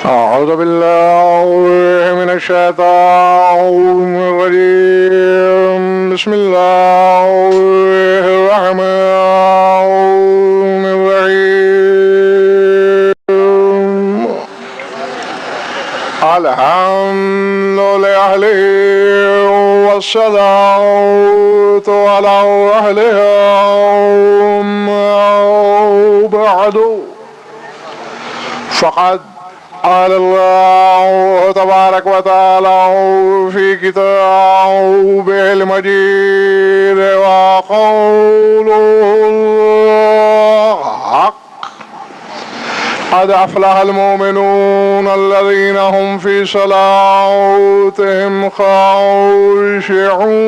أعوذ بالله من الشيطان الرجيم بسم الله الرحمن الرحيم الحمد لله والصلاة على أهلها بعد فقد قال الله تبارك وتعالى في كتابه المجيد وقوله الحق قد أفلح المؤمنون الذين هم في صلاتهم خاشعون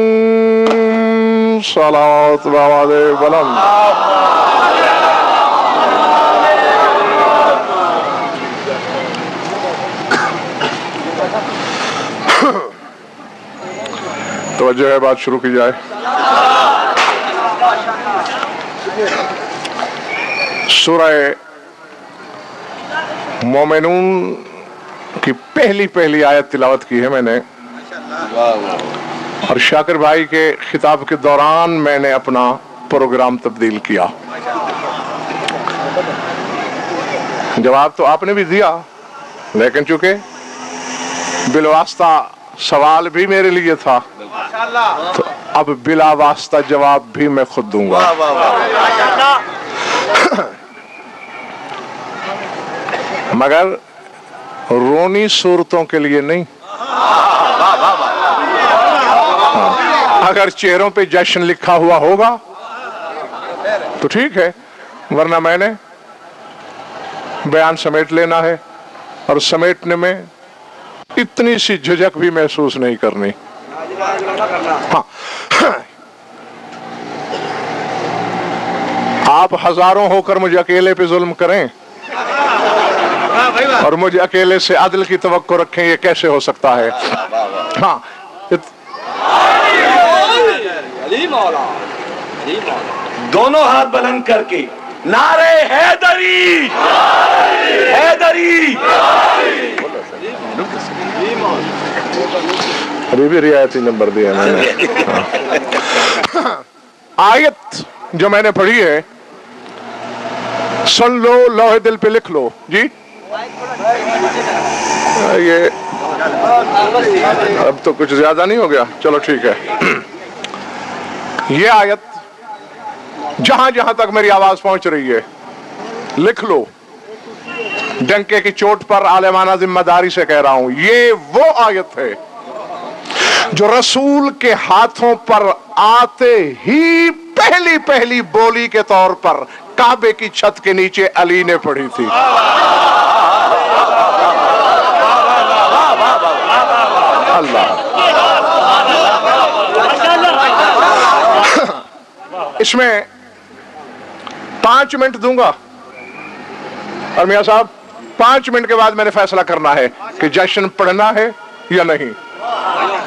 صلاة بعد بلند توجہ ہے بات شروع کی جائے سورہ مومنون کی پہلی آیت تلاوت کی ہے میں نے اور شاکر بھائی کے خطاب کے دوران میں نے اپنا پروگرام تبدیل کیا جواب تو آپ نے بھی دیا لیکن چونکہ بالواسطہ سوال بھی میرے لیے تھا تو اب بلا واسطہ جواب بھی میں خود دوں گا مگر رونی صورتوں کے لیے نہیں اگر چہروں پہ جشن لکھا ہوا ہوگا تو ٹھیک ہے ورنہ میں نے بیان سمیٹ لینا ہے اور سمیٹنے میں اتنی سی جھجک بھی محسوس نہیں کرنی ہاں آپ ہزاروں ہو کر مجھے اکیلے پہ ظلم کریں اور مجھے اکیلے سے عدل کی توقع رکھیں یہ کیسے ہو سکتا ہے ہاں دونوں ہاتھ بلند کر کے نعرے حیدری حیدری ابھی بھی رعایتی نمبر دیا میں نے آیت جو میں نے پڑھی ہے سن لو لوح دل پہ لکھ لو جی یہ اب تو کچھ زیادہ نہیں ہو گیا چلو ٹھیک ہے یہ آیت جہاں جہاں تک میری آواز پہنچ رہی ہے لکھ لو ڈنکے کی چوٹ پر عالمانہ ذمہ داری سے کہہ رہا ہوں یہ وہ آیت ہے جو رسول کے ہاتھوں پر آتے ہی پہلی بولی کے طور پر کعبے کی چھت کے نیچے علی نے پڑھی تھی اللہ اس میں 5 منٹ دوں گا اور میاں صاحب 5 منٹ کے بعد میں نے فیصلہ کرنا ہے کہ جشن پڑھنا ہے یا نہیں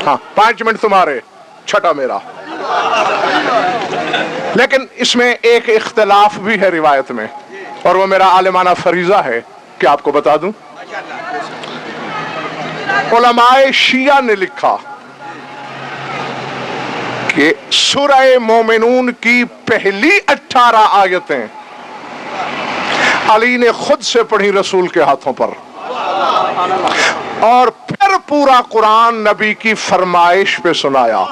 ہاں 5 منٹ تمہارے 6 میرا لیکن اس میں ایک اختلاف بھی ہے روایت میں اور وہ میرا عالمانہ فریضہ ہے کہ آپ کو بتا دوں علماء شیعہ نے لکھا کہ سورہ مومنون کی پہلی 18 آیتیں علی نے خود سے پڑھی رسول کے ہاتھوں پر اور پھر پورا قرآن نبی کی فرمائش پہ سنایا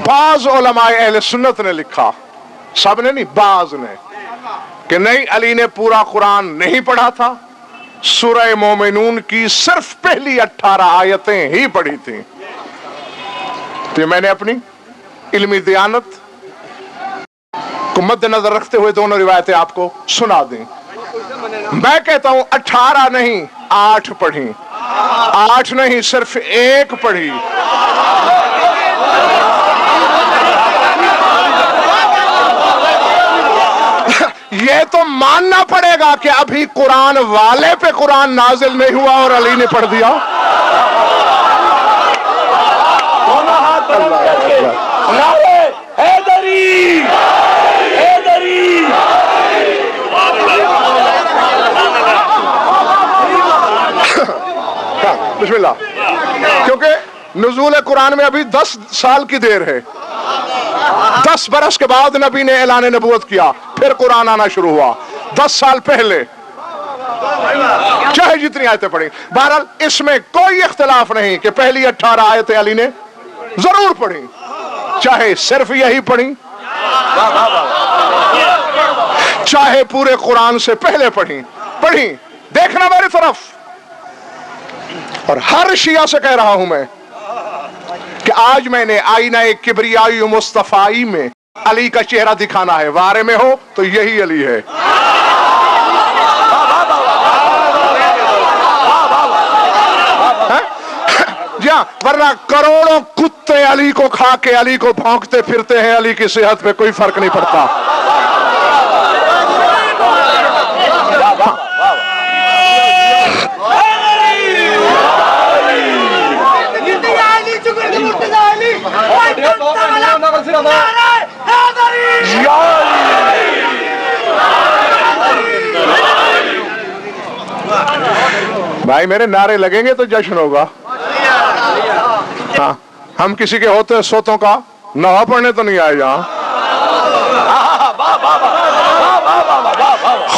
بعض علماء اہل سنت نے لکھا سب نے نہیں بعض نے کہ نہیں علی نے پورا قرآن نہیں پڑھا تھا سورہ مومنون کی صرف پہلی 18 آیتیں ہی پڑھی تھیں تو میں نے اپنی علمی دیانت کو مد نظر رکھتے ہوئے دونوں روایتیں آپ کو سنا دیں میں کہتا ہوں 18 نہیں 8 پڑھی 8 نہیں صرف 1 پڑھی یہ تو ماننا پڑے گا کہ ابھی قرآن والے پہ قرآن نازل نہیں ہوا اور علی نے پڑھ دیا. دونوں ہاتھ بلند کر کے نعرے حیدری حیدری. بسم اللہ. کیونکہ نزول قرآن میں ابھی 10 سال کی دیر ہے. 10 برس کے بعد نبی نے اعلان نبوت کیا, پھر قرآن آنا شروع ہوا. 10 سال پہلے چاہے جتنی آیتیں پڑھی. بہرحال اس میں کوئی اختلاف نہیں کہ پہلی 18 آیتیں علی نے ضرور پڑھی, چاہے صرف یہی پڑھی چاہے پورے قرآن سے پہلے پڑھی. دیکھنا میری طرف, اور ہر شیعہ سے کہہ رہا ہوں میں کہ آج میں نے آئینہ کبریائی و مصطفائی میں علی کا چہرہ دکھانا ہے. وارے میں ہو تو یہی علی ہے. جی ہاں, ورنہ کروڑوں کتے علی کو کھا کے علی کو بھونکتے پھرتے ہیں, علی کی صحت پہ کوئی فرق نہیں پڑتا. بھائی میرے نعرے لگیں گے تو جشن ہوگا. ہاں, ہم کسی کے ہوتے سوتوں کا نوا پڑھنے تو نہیں آئے جہاں.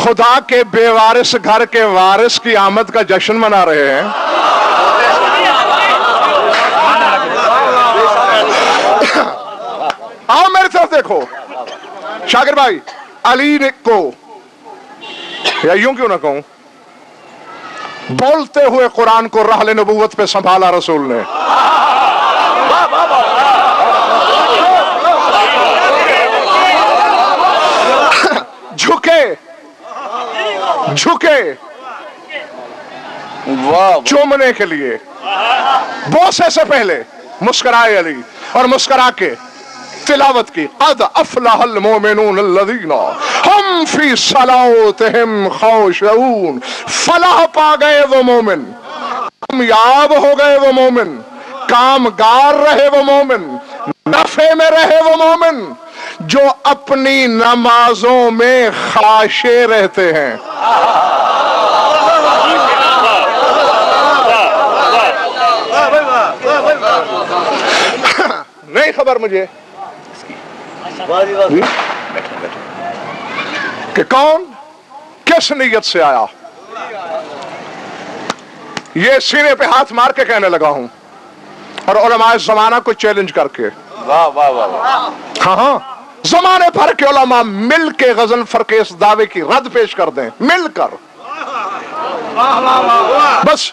خدا کے بے وارث گھر کے وارث کی آمد کا جشن منا رہے ہیں. آؤ میری طرف دیکھو شاگر بھائی. علی نے کو, یا یوں کیوں نہ کہوں, بولتے ہوئے قرآن کو رحل نبوت پہ سنبھالا رسول نے. جھکے چومنے کے لیے, بوسے سے پہلے مسکرائے علی, اور مسکرا کے تلاوت کی. قد افلح المؤمنون الذین ہم فی صلاتہم خاشعون. فلاح پا گئے وہ مومن, کامیاب ہو گئے وہ مومن, کامگار رہے وہ مومن, نفع میں رہے وہ مومن جو اپنی نمازوں میں خاشع رہتے ہیں. نہیں خبر مجھے کہ کون کس نیت سے آیا. یہ سینے پہ ہاتھ مار کے کہنے لگا ہوں, اور علماء زمانہ کو چیلنج کر کے. ہاں, زمانے بھر کے علماء مل کے غزل فرقیس دعوے کی رد پیش کر دیں, مل کر. بس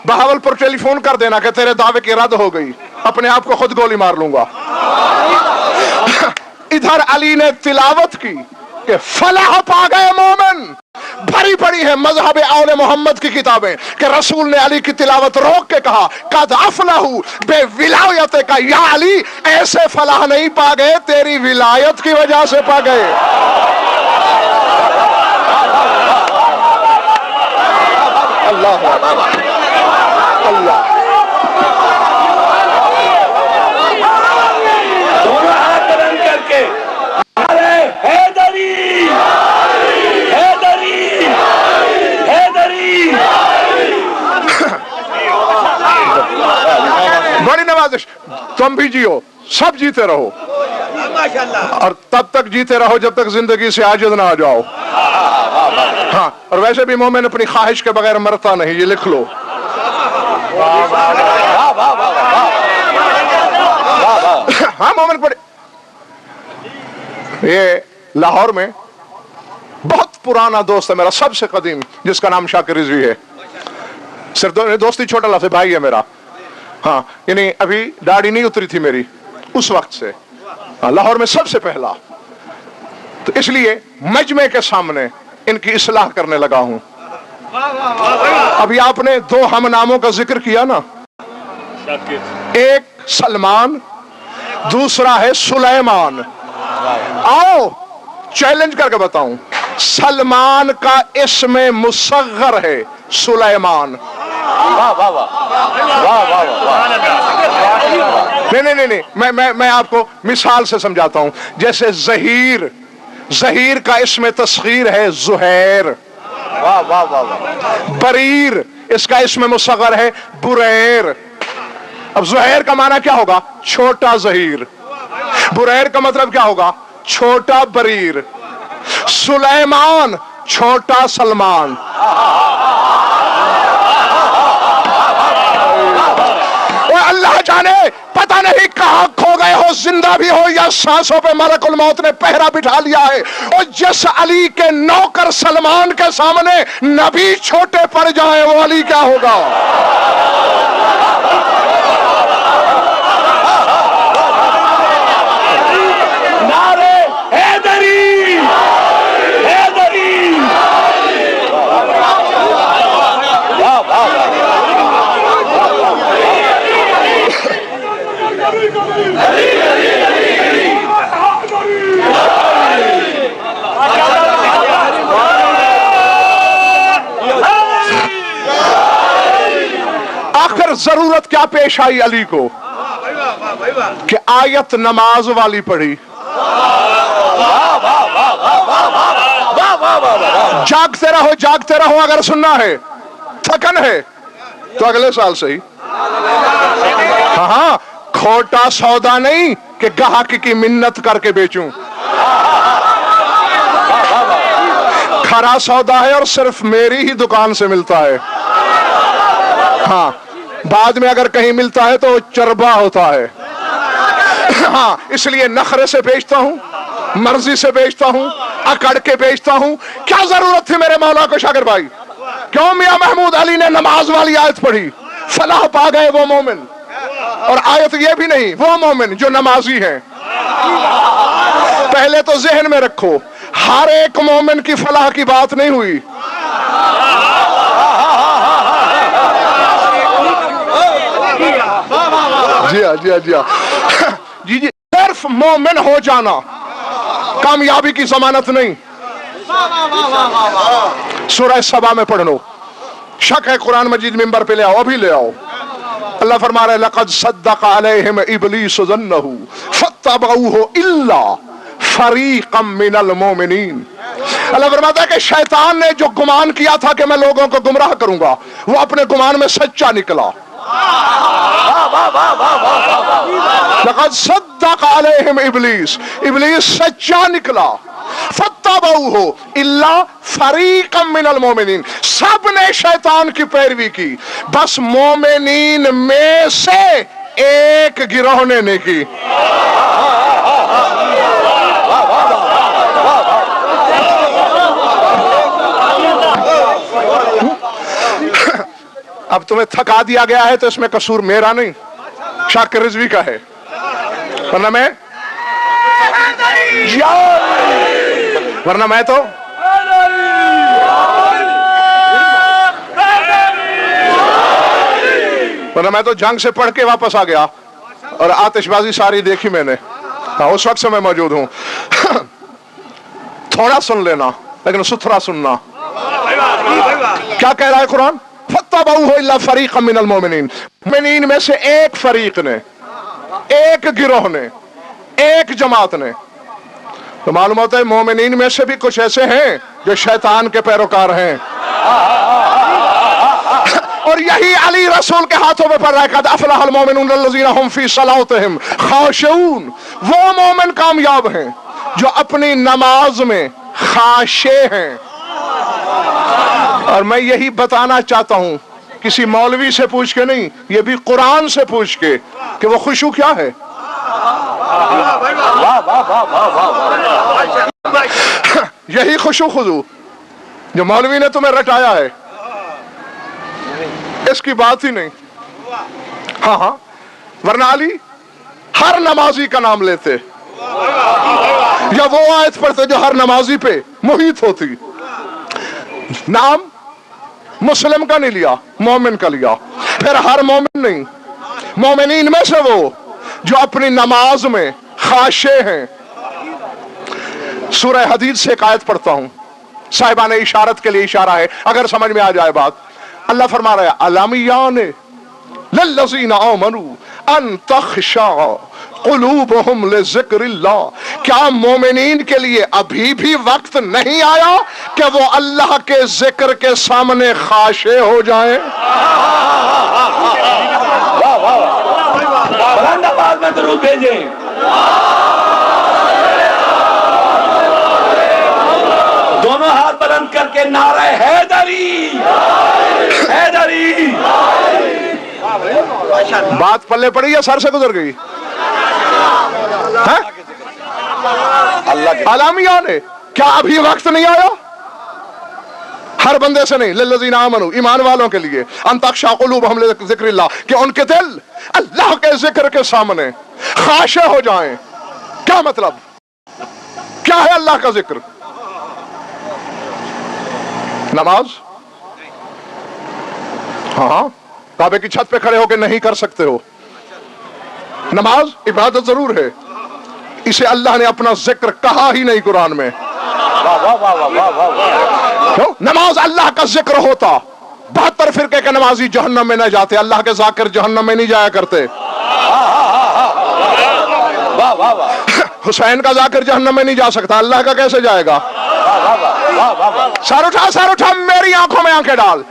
بہاول پر ٹیلی فون کر دینا کہ تیرے دعوے کی رد ہو گئی, اپنے آپ کو خود گولی مار لوں گا. ادھر علی نے تلاوت کی کہ فلاح پا گئے مومن. بھری پڑی ہے مذہب آل محمد کی کتابیں کہ رسول نے علی کی تلاوت روک کے کہا قد افلحوا بے ولایت کا. یا علی ایسے فلاح نہیں پا گئے, تیری ولایت کی وجہ سے پا گئے. اللہ اللہ. دونوں ہاتھ بلند کر کے نعرے حیدری حیدری حیدری. بڑی نوازش. تم بھی جیو, سب جیتے رہو, اور تب تک جیتے رہو جب تک زندگی سے عاجز نہ آ جاؤ. ہاں, اور ویسے بھی مومن اپنی خواہش کے بغیر مرتا نہیں, یہ لکھ لو. ہاں مومن پڑے. یہ لاہور میں بہت پرانا دوست ہے میرا, سب سے قدیم, جس کا نام شاکر رضوی ہے. صرف دوستی چھوٹا لفظ, بھائی ہے میرا. ہاں, یعنی ابھی داڑھی نہیں اتری تھی میری اس وقت سے. لاہور میں سب سے پہلا, تو اس لیے مجمع کے سامنے ان کی اصلاح کرنے لگا ہوں. ابھی آپ نے 2 ہم ناموں کا ذکر کیا نا, ایک سلمان, دوسرا ہے سلیمان. آؤ چیلنج کر کے بتاؤں, सलमान का इसमें मुसग्गर है सुलेमान। वाह वाह वाह वाह वाह वाह। नहीं, मैं आपको मिसाल से समझाता हूं। जैसे ज़हीर का इसमें तस्गीर है ज़ुहैर। वाह वाह वाह वाह। बरीर इसका इसमें मुसग्गर है बुरैर। अब ज़ुहैर का माना क्या होगा? छोटा ज़हीर। बुरैर का मतलब क्या होगा? छोटा बरीर। सुलेमान छोटा सलमान। और अल्लाह जाने पता नहीं कहां खो गए हो, जिंदा भी हो या सांसों पे मलकुल मौत ने पहरा बिठा लिया है। और जिस अली के नौकर सलमान के सामने नबी छोटे पड़ जाए, वो अली क्या होगा? नारे हैदरी, हैदरी। वाह वाह। आखिर जरूरत क्या पेश आई अली को कि आयत नमाज वाली पढ़ी। जागते रहो अगर सुनना है, थकन है तो अगले साल से ही। हाँ, खोटा सौदा नहीं कि गाहक की मिन्नत करके बेचूं। खरा सौदा है और सिर्फ मेरी ही दुकान से मिलता है। हाँ, बाद में अगर कहीं मिलता है तो चरबा होता है। हाँ, इसलिए नखरे से बेचता हूं, मर्जी से बेचता हूं, अकड़ के बेचता हूं। क्या जरूरत थी मेरे मौला को शागिर भाई? क्यों मियां महमूद अली ने नमाज वाली आयत पढ़ी? फलाह पा गए वो मोमिन। और आयत ये भी नहीं, वो मोमिन जो नमाजी हैं। पहले तो जहन में रखो, हर एक मोमिन की फलाह की बात नहीं हुई। जी हाँ। जी, सिर्फ मोमिन हो जाना कामयाबी की जमानत नहीं। सूरह सबा में पढ़ लो। शक है कुरान मजीद मिंबर पे ले आओ, अभी ले आओ। अल्लाह फरमा रहे लक़द सद्दक़ अलैहिम इब्लीस ज़न्नहु फत्तबऊहु इल्ला फ़रीक़म मिनल मोमिनीन। अल्लाह फरमाता है कि शैतान ने जो गुमान किया था कि मैं लोगों को गुमराह करूंगा, वो अपने गुमान में सच्चा निकला। लक़द सद्दक़ अलैहिम इब्लीस, इब्लीस सच्चा निकला। फत्तबऊहु इल्ला फ़रीक़म मिनल मोमिनीन, सब ने शैतान की पैरवी की, बस मोमिनीन में से एक गिरोह ने नहीं की। अब तुम्हें थका दिया गया है तो इसमें कसूर मेरा नहीं, शाकिर रिजवी का है। वरना मैं तो जंग से पढ़ के वापस आ गया और आतिशबाजी सारी देखी मैंने। हाँ, उस वक्त से मैं मौजूद हूं। थोड़ा सुन लेना लेकिन सुथरा सुनना। क्या कह रहा है कुरान? फत्तबऊहु इल्ला फ़रीक़म मिनल मोमिनीन, मोमिनीन में से एक फरीक ने, एक गिरोह ने, एक जमात ने। तो मालूम होता है मोमिनीन में से भी कुछ ऐसे हैं जो शैतान के पैरोकार हैं। और यही अली रसूल के हाथों में पड़ रहा है, क़द अफ़लहल मोमिनून अल्लज़ीना हुम फ़ी सलातिहिम ख़ाशिऊन। वो मोमिन कामयाब हैं जो अपनी नमाज में खाशे हैं। और मैं यही बताना चाहता हूं, किसी मौलवी से पूछ के नहीं, ये भी कुरान से पूछ के, कि वो खुशू क्या है। यही खुशू खुजू जो मौलवी ने तुम्हें रटाया है, इसकी बात ही नहीं। हाँ, वरना अली हर नमाजी का नाम लेते या वो आयत पढ़ते जो हर नमाजी पे मुहित होती। नाम मुस्लिम का नहीं लिया, मोमिन का लिया। फिर हर मोमिन नहीं, मोमिनीन में से वो जो अपनी नमाज में खाशे हैं। सूरह हदीद से एक आयत पढ़ता हूं, साहिबान इशारत के लिए इशारा है, अगर समझ में आ जाए बात। अल्लाह फरमा रहा है अलामियान लिल्लज़ीना आमनू अन तख़शा क़ुलूबुहुम लिज़िक्रिल्लाह, क्या मोमिनीन के लिए अभी भी वक्त नहीं आया कि वो अल्लाह के जिक्र के सामने खाशे हो जाएं? बुलंद आवाज में दरूद भेजें। दोनों हाथ बुलंद करके नारा हैदरी, हैदरी। बात पल्ले पड़ी या सर से गुजर गई? है? अलामिया ने क्या अभी वक्त नहीं आया? हर बंदे से नहीं, लिल्लज़ीना आमनू, ईमान वालों के लिए, अन तख़शा क़ुलूबुहुम लिज़िक्रिल्लाह, कि उनके दिल अल्लाह के जिक्र के सामने खाशे हो जाएं। क्या मतलब? क्या है अल्लाह का जिक्र? नमाज? हाँ, काबे की छत पे खड़े होकर नहीं कर सकते हो। नमाज इबादत जरूर है, इसे अल्लाह ने अपना जिक्र कहा ही नहीं कुरान में। क्यों? नमाज अल्लाह का जिक्र होता, 72 फिरके के नमाजी जहन्नम में न जाते, अल्लाह के जाकिर जहन्नम में नहीं जाया करते। हुसैन का जाकिर जहन्नम में नहीं जा सकता, अल्लाह का कैसे जाएगा? सर उठा, मेरी आंखों में आंखें डाल।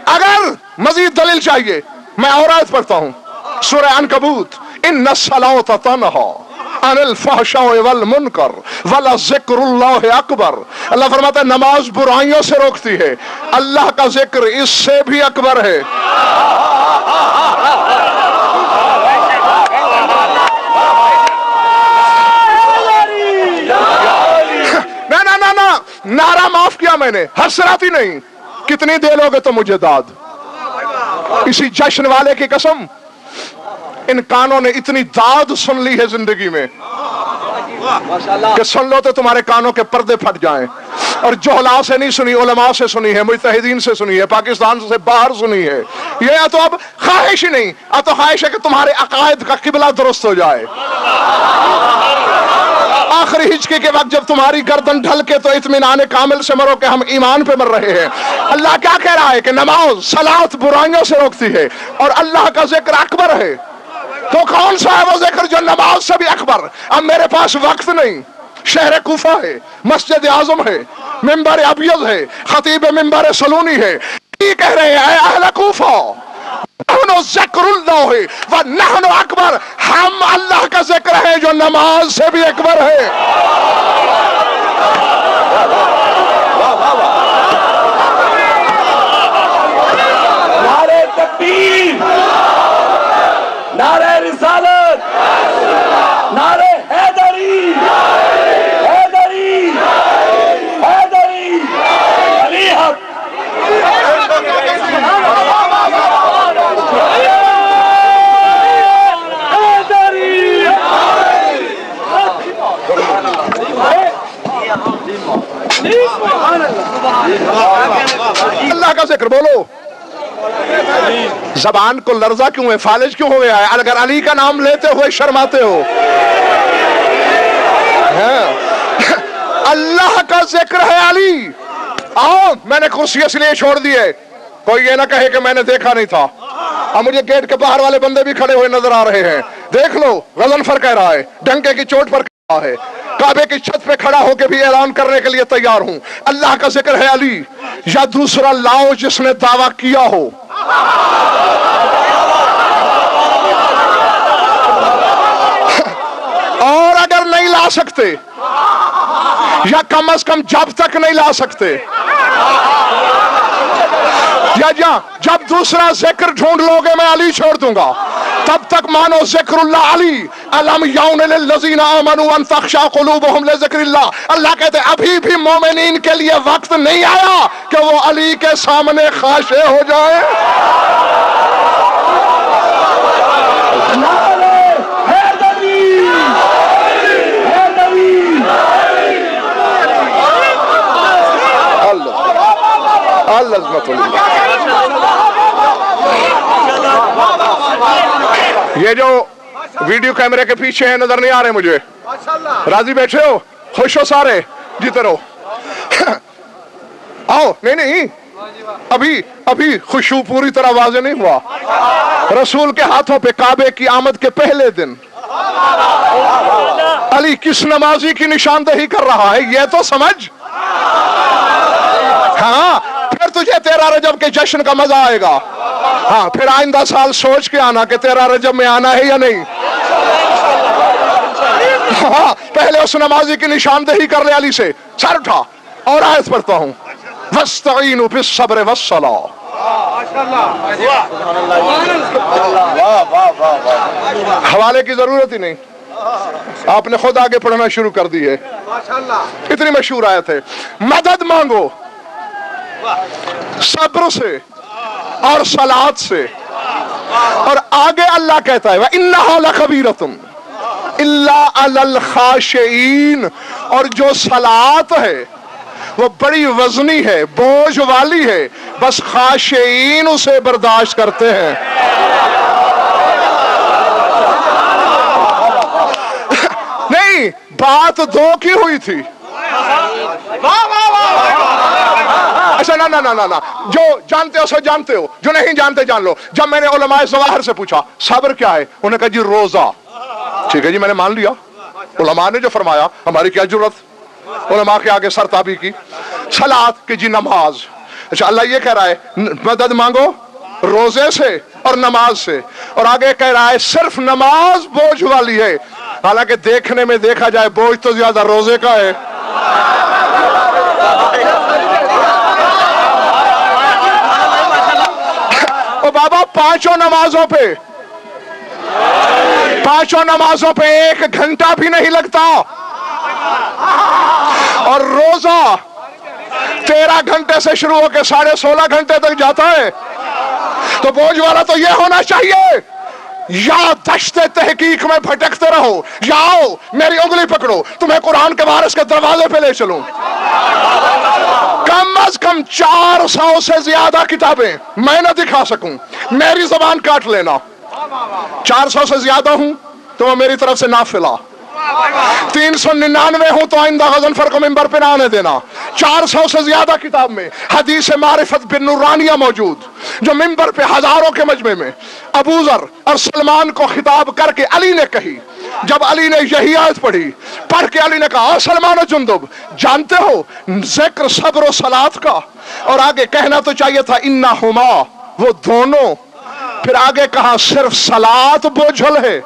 अगर मजीद दलील चाहिए, मैं और आयत पढ़ता हूं, सूरह अनकबूत, इन्ना सलाता तनहा अनिल फहशाओ वल मुनकर वला ज़िक्रुल्लाह अकबर। अल्लाह फरमाता है नमाज बुराइयों से रोकती है, अल्लाह का जिक्र इससे भी अकबर है। ना, नारा माफ किया मैंने, हसरती नहीं। कितनी दे लोगे तो मुझे दाद? इसी जश्न वाले की कसम, इन कानों ने इतनी दाद सुन ली है जिंदगी में कि सुन लो तो तुम्हारे कानों के पर्दे फट जाएं। और जोहला से नहीं सुनी, उलमा से सुनी है, मुजतहिदीन से सुनी है, पाकिस्तान से बाहर सुनी है। ये तो अब ख्वाहिश ही नहीं, अब तो ख्वाहिश है कि तुम्हारे अकायद का किबला दुरुस्त हो जाए। आखिरी हिचकी के वक्त जब तुम्हारी गर्दन ढल के तो इत्मीनान कामिल से मरो कि हम ईमान पे मर रहे हैं। अल्लाह क्या कह रहा है कि नमाज सलात बुराइयों से रोकती है और अल्लाह का जिक्र अकबर है। तो कौन सा है वो जिक्र जो नमाज से भी अकबर? अब मेरे पास वक्त नहीं, शहर कूफा है, मस्जिद आजम है, मिंबर अबियद है, खतीब मिंबर सलूनी है। ये कह रहे हैं अहले कूफा ज़िक्रुल्लाह व नहनु अकबर, हम अल्लाह का जिक्र है जो नमाज से भी अकबर है। नारे तकबीर, नारे रिसालत, नारे हैदरी, हैदरी, हैदरी, अली हक। अल्लाह का जिक्र बोलो। जबान को लर्जा क्यों है, फालिज क्यों हो गया है? अगर अली का नाम लेते हुए शर्माते हो। अल्लाह का जिक्र है अली। आओ, मैंने कुर्सी इसलिए छोड़ दी है, कोई ये ना कहे कि मैंने देखा नहीं था। अब मुझे गेट के बाहर वाले बंदे भी खड़े हुए नजर आ रहे हैं। देख लो, गजनफर कह रहा है, डंके की चोट पर कह रहा है, काबे की छत पे खड़ा होकर भी ऐलान करने के लिए तैयार हूं, अल्लाह का जिक्र है अली। या दूसरा लाओ जिसने दावा किया हो। और अगर नहीं ला सकते, या कम से कम जब तक नहीं ला सकते, या जब दूसरा जिक्र ढूंढ लोगे मैं अली छोड़ दूंगा, तब तक मानो जिक्रुल्लाह अली। अलम यौन लिल्लज़ीना आमनू अन तख़शा क़ुलूबुहुम लिज़िक्रिल्लाह। अल्लाह कहते अभी भी मोमिनीन के लिए वक्त नहीं आया कि वो अली के सामने खाशे हो जाए। ये जो वीडियो कैमरे के पीछे है नजर नहीं आ रहे मुझे, राजी बैठे हो, खुश हो सारे, जीते रहो। आओ, नहीं, अभी खुशू पूरी तरह वाज़ेह नहीं हुआ। रसूल के हाथों पे काबे की आमद के पहले दिन अली किस नमाजी की निशानदेही कर रहा है ये तो समझ। हाँ, फिर तुझे 13 रजब के जश्न का मजा आएगा। हाँ, फिर आइंदा साल सोच के आना कि 13 रजब में आना है या नहीं। हाँ, पहले उस नमाजी की निशानदेही कर ले अली से। सर उठा और आयत पढ़ता हूं, वस्तईनु बिस्सब्र वस्सलाह। हवाले की जरूरत ही नहीं, आपने खुद आगे पढ़ना शुरू कर दी है। इतनी मशहूर आयत है, मदद मांगो सब्र से और सलात से। और आगे अल्लाह कहता है, इन्नहा लकबीरतुन इल्ला अलल खाशिईन। और जो सलात है वो बड़ी वजनी है, बोझ वाली है, बस खाशिईन उसे बर्दाश्त करते हैं। नहीं, बात दो की हुई थी। अच्छा, ना, जो जानते हो सो जानते हो, जो नहीं जानते जान लो। जब मैंने उलमाए ज़वाहिर से पूछा सब्र क्या है, उन्होंने कहा जी रोजा। ठीक है जी, मैंने मान लिया, उलमा ने जो फरमाया, हमारी क्या जरूरत उलमा के आगे सरताबी की। सलात की जी नमाज। अच्छा, अल्लाह ये कह रहा है मदद मांगो रोजे से और नमाज से, और आगे कह रहा है सिर्फ नमाज बोझ वाली है। हालांकि देखने में देखा जाए बोझ तो ज्यादा रोजे का है। ओ बाबा, पांचों नमाजों पे 1 घंटा भी नहीं लगता, और रोजा 13 घंटे से शुरू होकर 16.5 घंटे तक जाता है। तो बोझ वाला तो ये होना चाहिए, या दश्ते तहकीक में भटकते रहो, या आओ मेरी उंगली पकड़ो, तुम्हें कुरान के वारिस के दरवाजे पे ले चलूं। कम अज कम 400 से ज्यादा किताबें मैं न दिखा सकूं, मेरी जबान काट लेना। 400 से ज्यादा हूं तो मेरी तरफ से नाफिला। 399 हूं तो आइंदा गज़नफर को मिंबर पे ना आने देना। 400 से ज्यादा किताब में हदीस मारिफत बिन नूरानिया मौजूद, जो मिंबर पे हजारों के मजमे में अबू ज़र और सलमान को खिताब करके अली ने कही। जब अली ने यही आयत पढ़ी, पढ़ के अली ने कहा, सलमान जुंदुब जानते हो जिक्र सब्र और सलात का? और आगे कहना तो चाहिए था इन्ना हुमा, वो दोनों। फिर आगे कहा सिर्फ सलात बोझल है,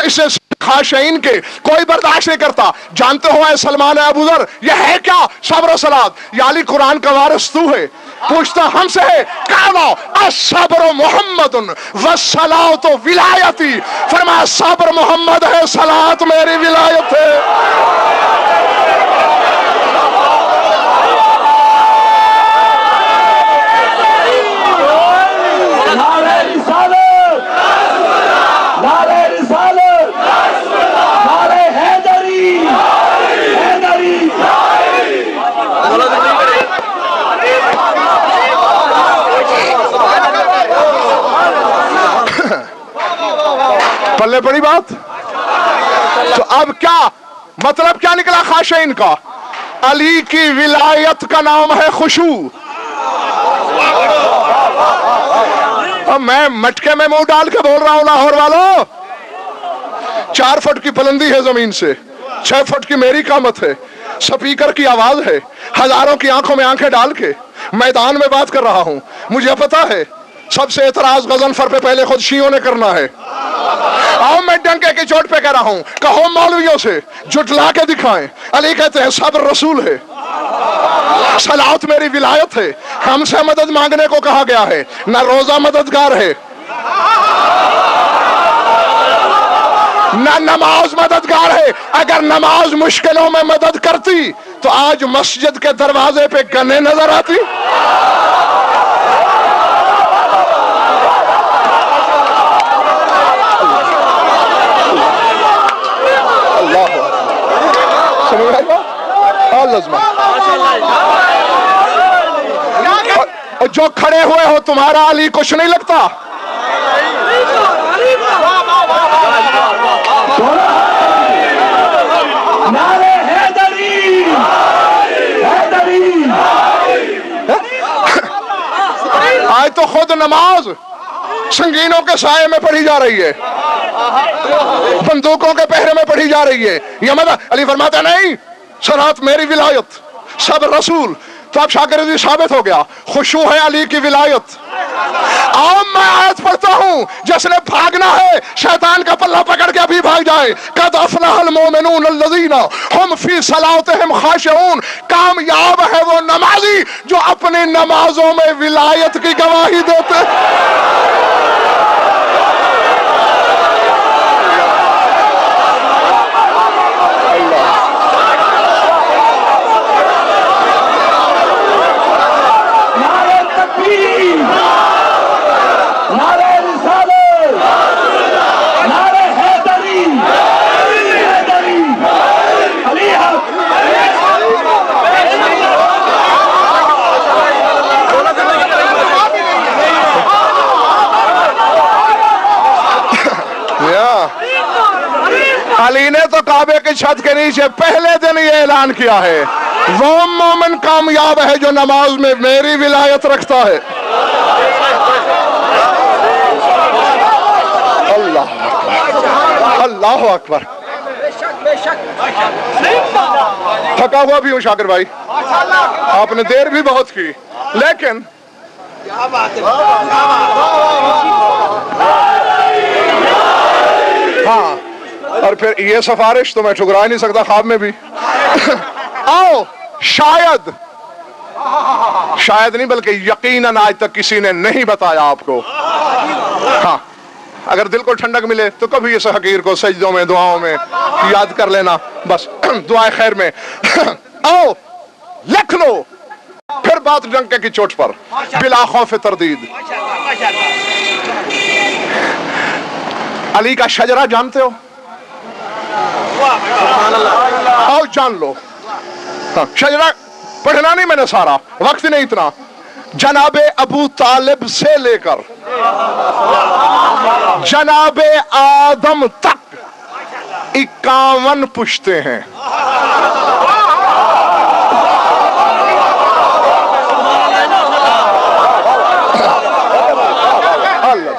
इसे खाशिईन के कोई बर्दाश्त नहीं करता। जानते हो ऐ सलमान है अबू ज़र, ये है क्या सब्र सलात? या अली कुरान का वारिस तू है? पूछता हमसे है, कहा अस्सब्र मुहम्मदुन वस्सलात विलायती। फरमाया सब्र मोहम्मद है, सलात मेरी विलायत है। पल्ले बड़ी बात। तो अब क्या मतलब क्या निकला खाशिईन का? अली की विलायत का नाम है खुशू। अब मैं मटके में मुंह डाल के बोल रहा हूं लाहौर वालों, 4 फुट की बुलंदी है जमीन से, 6 फुट की मेरी कामत है, स्पीकर की आवाज है, हजारों की आंखों में आंखें डाल के मैदान में बात कर रहा हूं। मुझे पता है सबसे एतराज गज़नफर पे पहले खुद शियों ने करना है। आओ मैं डंके की चोट पे कह रहा हूं, कहो मौलवियों से जुटला के दिखाएं। अली कहते हैं सब्र रसूल है, सलात मेरी विलायत है। हमसे मदद मांगने को कहा गया है, ना रोजा मददगार है, ना नमाज मददगार है। अगर नमाज मुश्किलों में मदद करती तो आज मस्जिद के दरवाजे पे गन्ने नजर आती। और जो खड़े हुए हो तुम्हारा अली कुछ नहीं लगता? नारे हैदरी, हैदरी। खुद नमाज संगीनों के साए में पढ़ी जा रही है, बंदूकों के पहरे में पढ़ी जा रही है। ये मतलब अली फरमाते नहीं सलात मेरी विलायत, सब रसूल। तो अब शागिर्दी साबित हो गया, खुशू है अली की विलायत। अब मैं आयत पढ़ता हूं, जिसने भागना है शैतान का पल्ला पकड़ के अभी भाग जाए। कद अफलहल मोमिनून अल्लज़ीना हुम फी सलातिहिम खाशिऊन। कामयाब है वो नमाजी जो अपनी नमाजों में विलायत की गवाही देते। अली ने तो काबे की छत के नीचे पहले दिन ये ऐलान किया है, वो मोमिन कामयाब है जो नमाज में मेरी विलायत रखता है। अल्लाह अल्लाह अकबर। थका हुआ भी हूँ शाकिर भाई, आपने देर भी बहुत की, लेकिन हाँ, और फिर ये सिफारिश तो मैं ठुकरा नहीं सकता ख्वाब में भी। आओ, शायद नहीं बल्कि यकीनन आज तक किसी ने नहीं बताया आपको। हाँ, अगर दिल को ठंडक मिले तो कभी इस हकीर को सजदों में दुआओं में याद कर लेना, बस दुआए खैर में। आओ लिख लो, फिर बात डंके की चोट पर, बिला खौफ तरदीद। अली का शजरा जानते हो? आओ जान लो। हाँ, शजरा पढ़ना नहीं मैंने, सारा वक्त नहीं इतना। जनाबे अबू तालिब से लेकर जनाबे आदम तक 51 पुश्ते हैं। अल्लाह।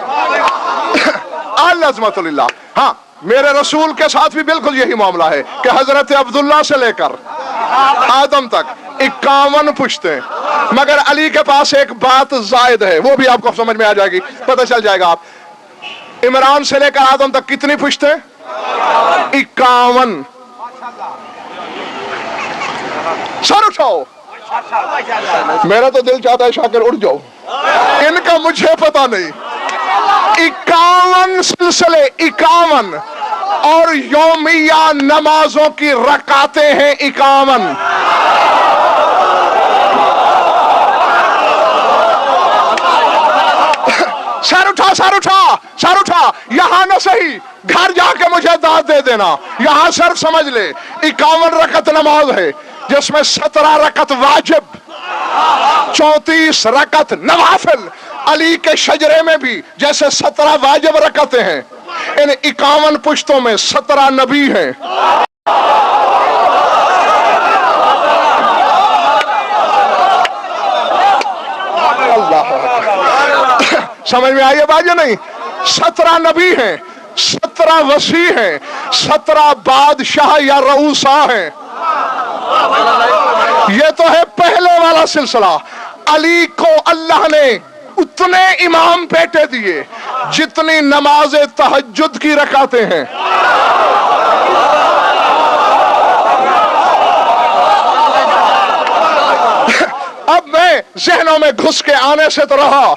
हाँ, मेरे रसूल के साथ भी बिल्कुल यही मामला है कि हजरत अब्दुल्ला से लेकर आदम तक 51 पुश्ते, मगर अली के पास एक बात जायद है, वो भी आपको समझ में आ जाएगी, पता चल जाएगा। आप इमरान से लेकर आदम तक कितनी पुश्ते? 51। सर उठाओ, मेरा तो दिल चाहता है शाकिर उठ जाओ, इनका मुझे पता नहीं। 51 सिलसिले, 51, और यौमिया नमाजों की रकातें हैं 51। सर उठा, यहां न सही, घर जाके मुझे दाद दे देना। यहां सिर्फ समझ ले 51 रकत नमाज है, जिसमें 17 रकत वाजिब, 34 रकत नवाफिल। अली के शजरे में भी जैसे 17 वाजिब रकतें हैं, इन 51 पुश्तों में 17 नबी हैं। समझ में आई है बात या नहीं? 17 नबी हैं, 17 वसी हैं, 17 बादशाह या रऊसा हैं। ये तो है पहले वाला सिलसिला। अली को अल्लाह ने उतने इमाम बेटे दिए जितनी नमाज़े तहज्जुद की रकातें हैं। अब मैं जहनों में घुस के आने से तो रहा,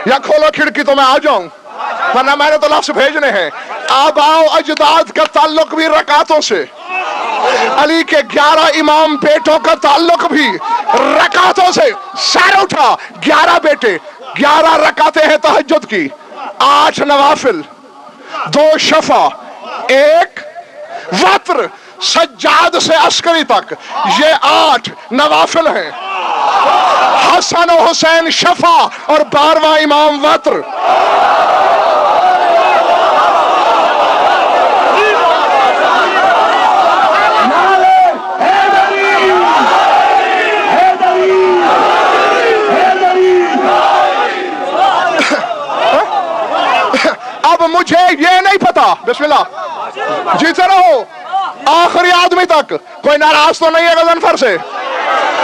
या खोलो खिड़की तो मैं आ जाऊं, वरना मैंने तो लफ्ज़ भेजने हैं। आबाओ अजदाद का ताल्लुक भी रकातों से, अली के 11 इमाम बेटों का ताल्लुक भी रकातों से। सर उठा, 11 बेटे, 11 रकातें हैं तहज्जुद की, 8 नवाफिल, 2 शफा, 1 वत्र, सज्जाद से अस्करी तक, ये 8 नवाफिल हैं। हसन और हुसैन शफा और 12वां इमाम वत्र। مجھے یہ نہیں پتا، بسم اللہ جیتے رہو آخری آدمی تک، کوئی ناراض تو نہیں ہے غضنفر سے؟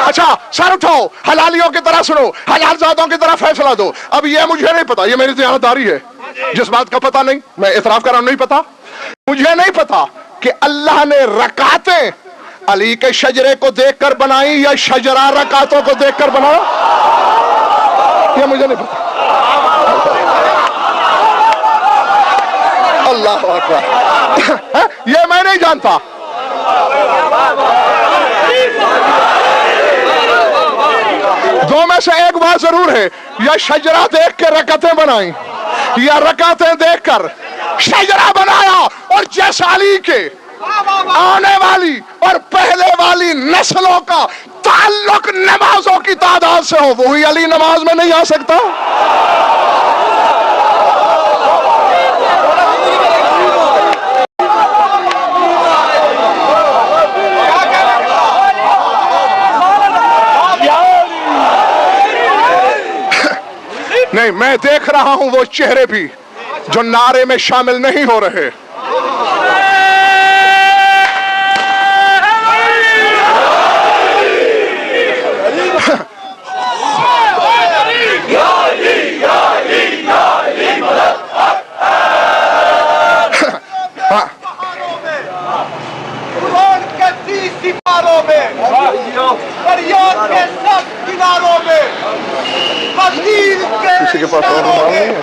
اچھا سر اٹھاؤ، حلالیوں کی طرح سنو، حلال زادوں کی طرح فیصلہ دو۔ اب یہ مجھے نہیں پتا، یہ میری دیانتداری ہے، جس بات کا پتا نہیں میں اعتراف کر رہا ہوں نہیں پتا، مجھے نہیں پتا کہ اللہ نے رکعتیں علی کے شجرے کو دیکھ کر بنائی یا شجرہ رکعتوں کو دیکھ کر بنایا، یہ مجھے نہیں پتا۔ اللہ اکبر، یہ میں نہیں جانتا۔ دو میں سے ایک بات ضرور ہے، یا شجرہ دیکھ کے رکعتیں بنائیں یا رکعتیں دیکھ کر شجرہ بنایا، اور جیسا علی کے آنے والی اور پہلے والی نسلوں کا تعلق نمازوں کی تعداد سے ہو، وہی علی نماز میں نہیں آ سکتا؟ نہیں، میں دیکھ رہا ہوں وہ چہرے بھی جو نعرے میں شامل نہیں ہو رہے۔ کسی کے پاس اور رومال نہیں ہے؟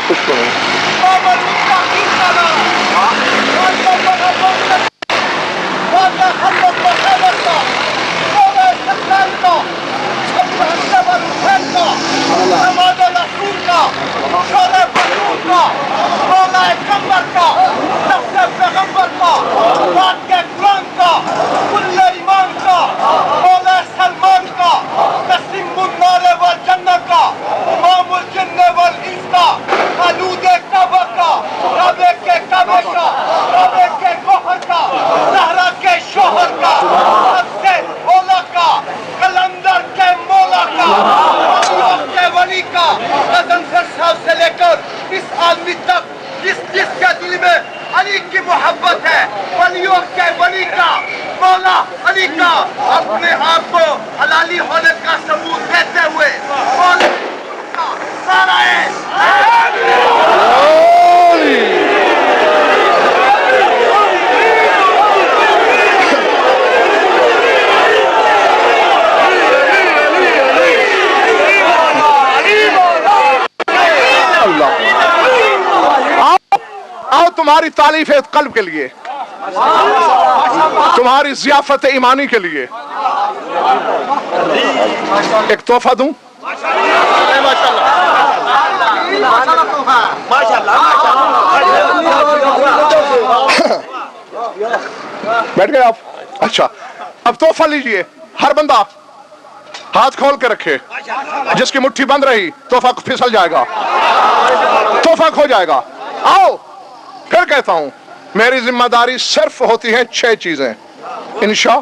کچھ کو نہیں۔ سے لے کر اس آدمی تک جس کے دل میں علی کی محبت ہے، ولیوں کے ولی کا، مولا علی کا، اپنے آپ کو حلالی ہونے کا ثبوت دیتے ہوئے مولا کا سارا تمہاری تعلیف قلب کے لیے، تمہاری ضیافت ایمانی کے لیے ایک تحفہ دوں۔ بیٹھ گئے آپ؟ اچھا، اب تحفہ لیجئے، ہر بندہ ہاتھ کھول کے رکھے، جس کی مٹھی بند رہی تحفہ پھسل جائے گا، تحفہ کھو جائے گا۔ آؤ پھر کہتا ہوں، میری ذمہ داری صرف ہوتی ہیں 6 چیزیں: انشاء،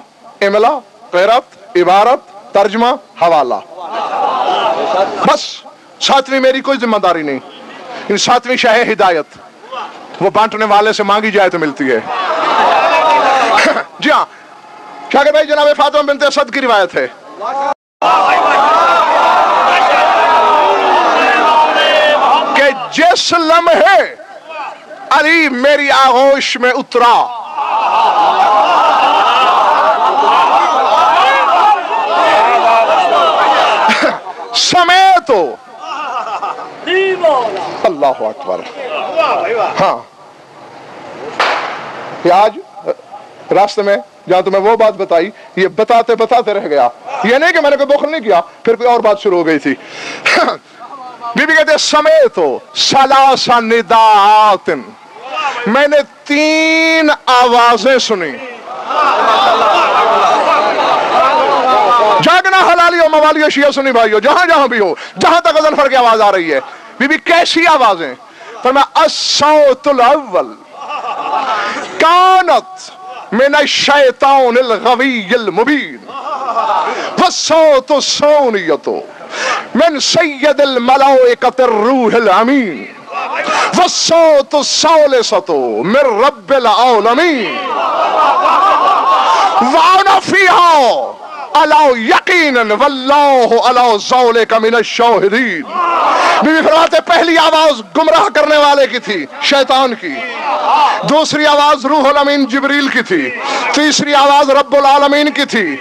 املا، قرات، عبارت، ترجمہ، حوالہ، بس۔ 7ویں میری کوئی ذمہ داری نہیں۔ ان 7ویں شے ہے ہدایت، وہ بانٹنے والے سے مانگی جائے تو ملتی ہے۔ جی ہاں، کیا کہ بھائی جناب فاطمہ بنت اسد کی روایت ہے، کہ جس لمحے علی میری آغوش میں اترا، سمیت ہو، اللہ اکبر۔ ہاں، کہ آج راستے میں جہاں تمہیں وہ بات بتائی، یہ بتاتے بتاتے رہ گیا، یہ نہیں کہ میں نے کوئی بخل نہیں کیا، پھر کوئی اور بات شروع ہو گئی تھی۔ بی بی کہتے سمیت ہو ثلاث نداءات، میں نے 3 آوازیں سنی۔ جاگنا حلالی و موالی و شیعہ سنی بھائیو، جہاں جہاں بھی ہو، جہاں تک غضنفر کی آواز آ رہی ہے، بی بی کیسی آوازیں؟ فرمایا الصوت الاول کانت من الشیطان الغوی المبین والصوت الثانیۃ من سید الملائکۃ الروح الامین والصوت الثالثۃ من رب العالمین وانا فیہا علی یقینا واللہ علی ذلک من الشاہدین۔ بی بی فرماتے پہلی آواز گمراہ کرنے والے کی تھی، شیطان کی، دوسری آواز روح الامین جبریل کی تھی، تیسری آواز رب العالمین کی تھی۔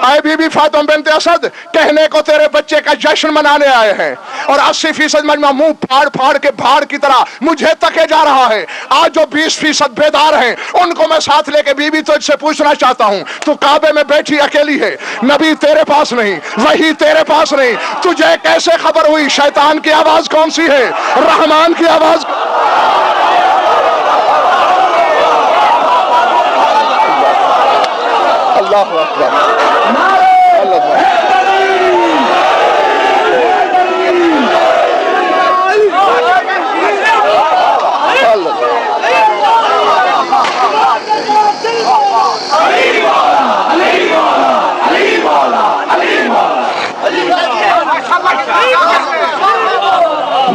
اے بی بی فاطمہ بنت اسد، کہنے کو تیرے بچے کا جشن منانے آئے ہیں اور 80% مجمع منہ پھاڑ پھاڑ کے بھاڑ کی طرح مجھے تکے جا رہا ہے۔ آج جو 20% بیدار ہیں ان کو میں ساتھ لے کے بی بی تجھ سے پوچھنا چاہتا ہوں، تو کعبے میں بیٹھی اکیلی ہے، نبی تیرے پاس نہیں، وحی تیرے پاس نہیں، تجھے کیسے خبر ہوئی شیطان کی آواز کون سی ہے، رحمان کی آواز؟ اللہ اکبر،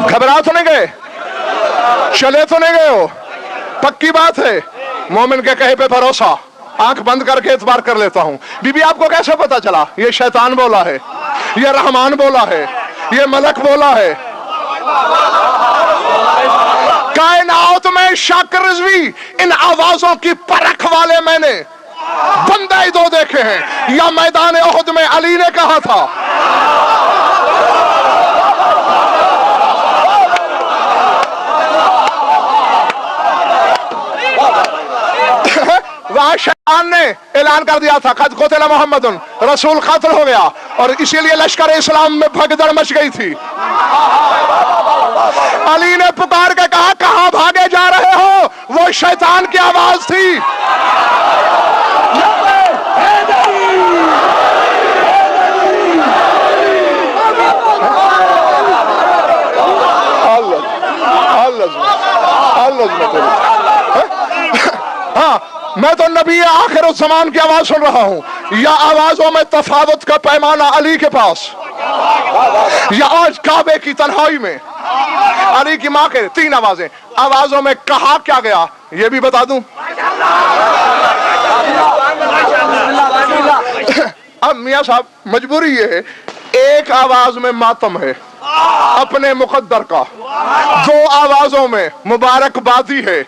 گھبرا تو نہیں گئے، چلے تو نہیں گئے ہو؟ پکی بات ہے، مومن کے کہے پہ بھروسہ۔ آنکھ بند کر کے اعتبار کر لیتا ہوں۔ بی بی آپ کو کیسے پتا چلا یہ شیطان بولا ہے، یہ رحمان بولا ہے، یہ ملک بولا ہے؟ کائنات میں شاکر رضوی ان آوازوں کی پرکھ والے میں نے بندے ہی دو دیکھے ہیں، یا میدان احد میں علی نے کہا تھا وہاں شیطان نے اعلان کر دیا تھا قد قتل محمد، رسول قتل ہو گیا، اور اسی لیے لشکر اسلام میں بھگدڑ مچ گئی تھی۔ علی نے پکار کے کہا کہاں بھاگے جا رہے ہو؟ وہ شیطان کی آواز تھی۔ ہاں، میں تو نبی آخر الزمان کی آواز سن رہا ہوں، یا آوازوں میں تفاوت کا پیمانہ علی کے پاس، یا آج کعبے کی تنہائی میں علی کی ماں کے 3 آوازیں، آوازوں میں کہا کیا گیا یہ بھی بتا دوں۔ اب میاں صاحب مجبوری یہ ہے، ایک آواز میں ماتم ہے اپنے مقدر کا، 2 آوازوں میں مبارکبادی ہے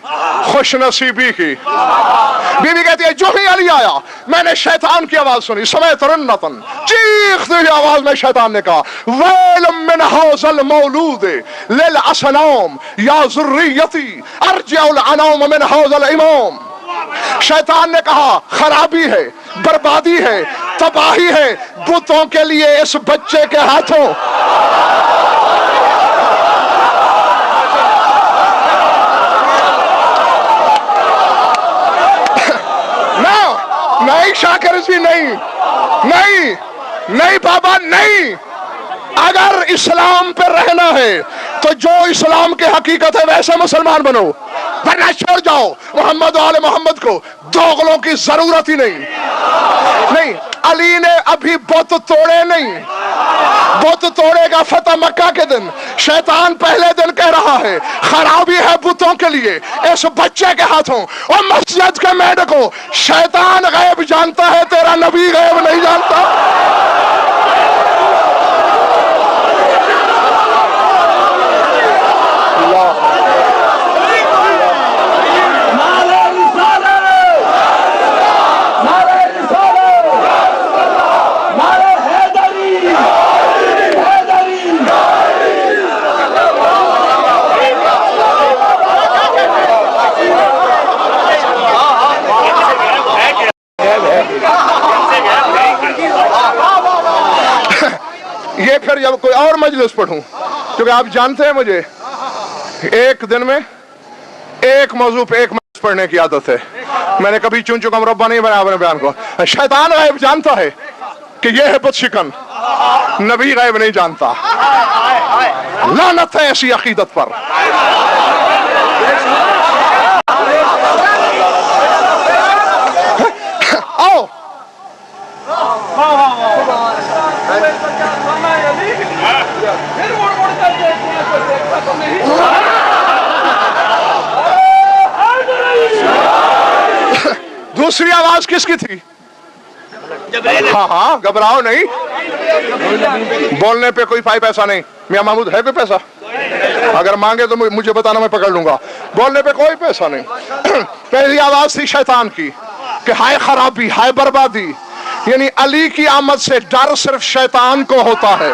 خوش نصیبی کی۔ بی بی کہتی ہے جو ہی علی آیا میں نے شیطان کی آواز سنی، سمیت رنتن، چیختے ہوئی آواز میں شیطان نے کہا ویل من ھذا المولود للاصنام یا ذریتی ارجع الانام من ھذا الامام۔ شیطان نے کہا خرابی ہے، بربادی ہے، تباہی ہے بتوں کے لیے اس بچے کے ہاتھوں۔ نہیں شاکر رضوی، نہیں نہیں نہیں بابا نہیں، اگر اسلام پہ رہنا ہے تو جو اسلام کے حقیقت ہے ویسے مسلمان بنو، ورنہ چھوڑ جاؤ محمد و آل محمد کو، دوغلوں کی ضرورت ہی نہیں۔ نہیں، علی نے ابھی بت توڑے نہیں، بت توڑے گا فتح مکہ کے دن۔ شیطان پہلے دن کہہ رہا ہے خرابی ہے بتوں کے لیے اس بچے کے ہاتھوں، اور مسجد کے میڈکو شیطان غیب جانتا ہے، تیرا نبی غیب نہیں جانتا۔ یہ پھر جب کوئی اور مجلس پڑھوں، کیونکہ آپ جانتے ہیں مجھے ایک دن میں ایک موضوع پہ ایک مجلس پڑھنے کی عادت ہے، میں نے کبھی چون چکا مربع نہیں بنایا اپنے بیان کو۔ شیطان غیب جانتا ہے کہ یہ ہے بت شکن، نبی غیب نہیں جانتا۔ لعنت ہے ایسی عقیدت پر۔ آؤ دوسری آواز کس کی تھی؟ ہاں ہاں گھبراؤ نہیں، بولنے پہ کوئی پائی پیسہ نہیں. میاں محمود ہے پہ پیسہ؟ اگر مانگے تو مجھے بتانا، میں پکڑ لوں گا. بولنے پہ کوئی پیسہ نہیں. پہلی آواز تھی شیطان کی کہ ہائے خرابی، ہائے بربادی. یعنی علی کی آمد سے ڈر صرف شیطان کو ہوتا ہے.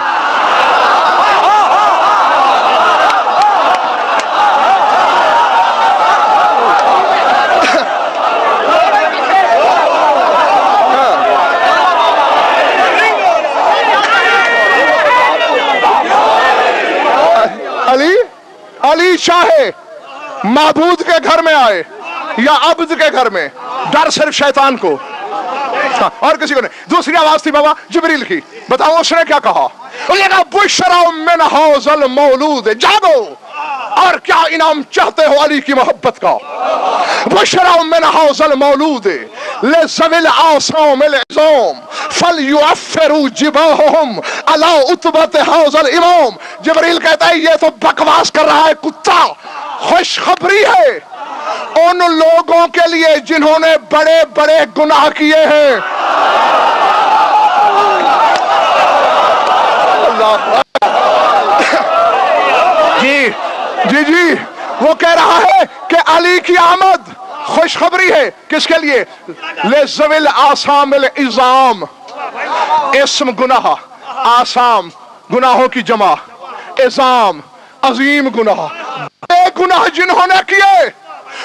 علی چاہے معبود کے گھر میں آئے یا عبد کے گھر میں، ڈر صرف شیطان کو، اور کسی کو نہیں. دوسری آواز تھی بابا جبریل کی. بتاؤ اس نے کیا کہا؟ بشرا من حوض المولود، جاگو اور کیا انعام چاہتے ہو علی کی محبت کا. بشرا من حوض المولود لذوی الاعصام العظام فلیعفروا جباہہم علی عتبۃ حوض الامام. جبریل کہتا ہے یہ تو بکواس کر رہا ہے کتا. خوشخبری ہے ان لوگوں کے لیے جنہوں نے بڑے بڑے گناہ کیے ہیں. جی وہ کہہ رہا ہے کہ علی کی آمد خوشخبری ہے کس کے لیے؟ لذوی الاعصام العظام. اسم گناہ، آثام گناہوں کی جمع، عظام عظیم گناہ، بے گناہ جنہوں نے کیے.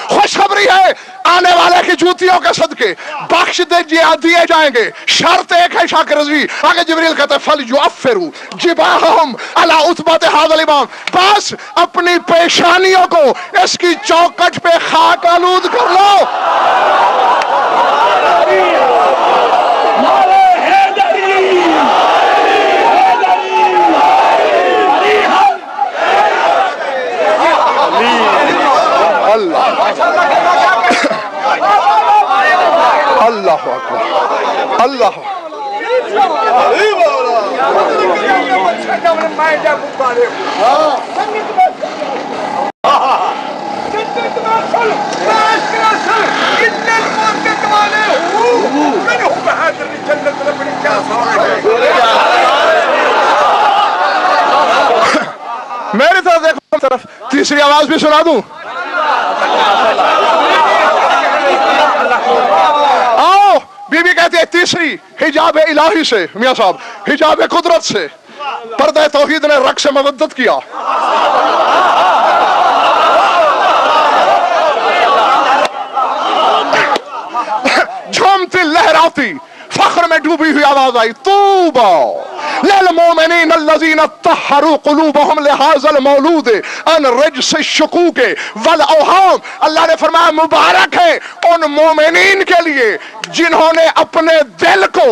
خوشخبری ہے آنے والے کی جوتیوں کے صدقے بخش دیے جائیں گے. شرط ایک ہے شاکر رضوی. آگے جبریل کہتے ہیں فَلْيُعَفِّرُوا جِبَاهَهُمْ عَلَىٰ عُتْبَةِ هَٰذَا الْإِمَامِ. بس اپنی پیشانیوں کو اس کی چوکٹ پہ خاک آلود کر لو. اللہ اکبر، اللہ میری طرف دیکھو، طرف تیسری آواز بھی سنا دوں. آؤ بی بی کہتی ہے تیسری حجاب الہی سے، میاں صاحب حجاب قدرت سے پردہ توحید نے رقص مودت کیا. جھومتی لہراتی فخر میں ڈوبی ہوئی آواز آئی طوبی للمؤمنین الذین طہروا قلوبہم لہذا المولود عن رجس الشکوک والاوہام. اللہ نے فرمایا مبارک ہے ان مومنین کے لیے جنہوں نے اپنے دل کو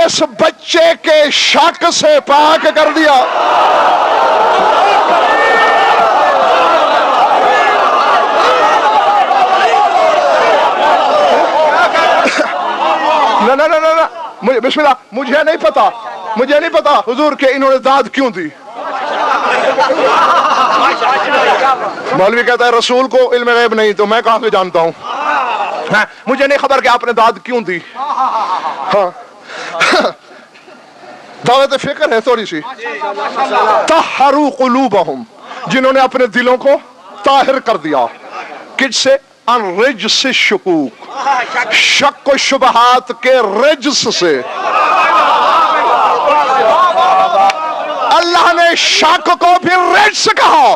اس بچے کے شک سے پاک کر دیا. نہ بسم اللہ، مجھے نہیں پتا حضور کے انہوں نے داد کیوں دی. مولوی کہتا ہے رسول کو علم غیب نہیں تو میں کہاں سے جانتا ہوں. مجھے نہیں خبر کہ آپ نے داد کیوں دی. ہاں دعوت فکر ہے تھوڑی سی. طہروا قلوبہم، جنہوں نے اپنے دلوں کو طاہر کر دیا. کس سے؟ ان رجس الشکوک، شک و شبہات کے رجس سے. اللہ نے شک کو بھی رجس کہا.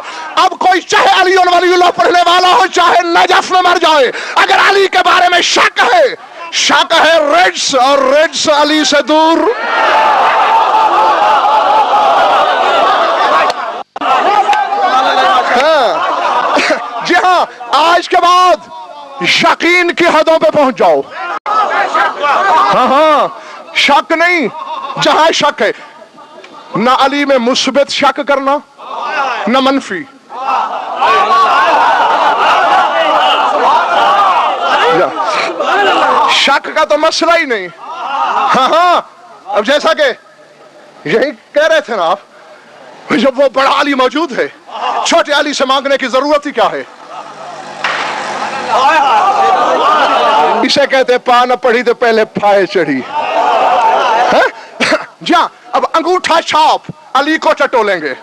اب کوئی چاہے علی ولی اللہ پڑھنے والا ہو چاہے نجف میں مر جائے، اگر علی کے بارے میں شک ہے رجس، اور رجس علی سے دور. جی ہاں، آج کے بعد یقین کی حدوں پہ پہنچ جاؤ. ہاں شک نہیں، جہاں شک ہے نہ علی میں مثبت شک کرنا نہ منفی. شک کا تو مسئلہ ہی نہیں. ہاں اب جیسا کہ یہی کہہ رہے تھے نا آپ، جب وہ بڑا علی موجود ہے چھوٹے علی سے مانگنے کی ضرورت ہی کیا ہے. اسے کہتے پا نہ پڑھی تو پہلے پھائے چڑھی. جہاں اب انگوٹھا چھاپ علی کو چٹولیں گے.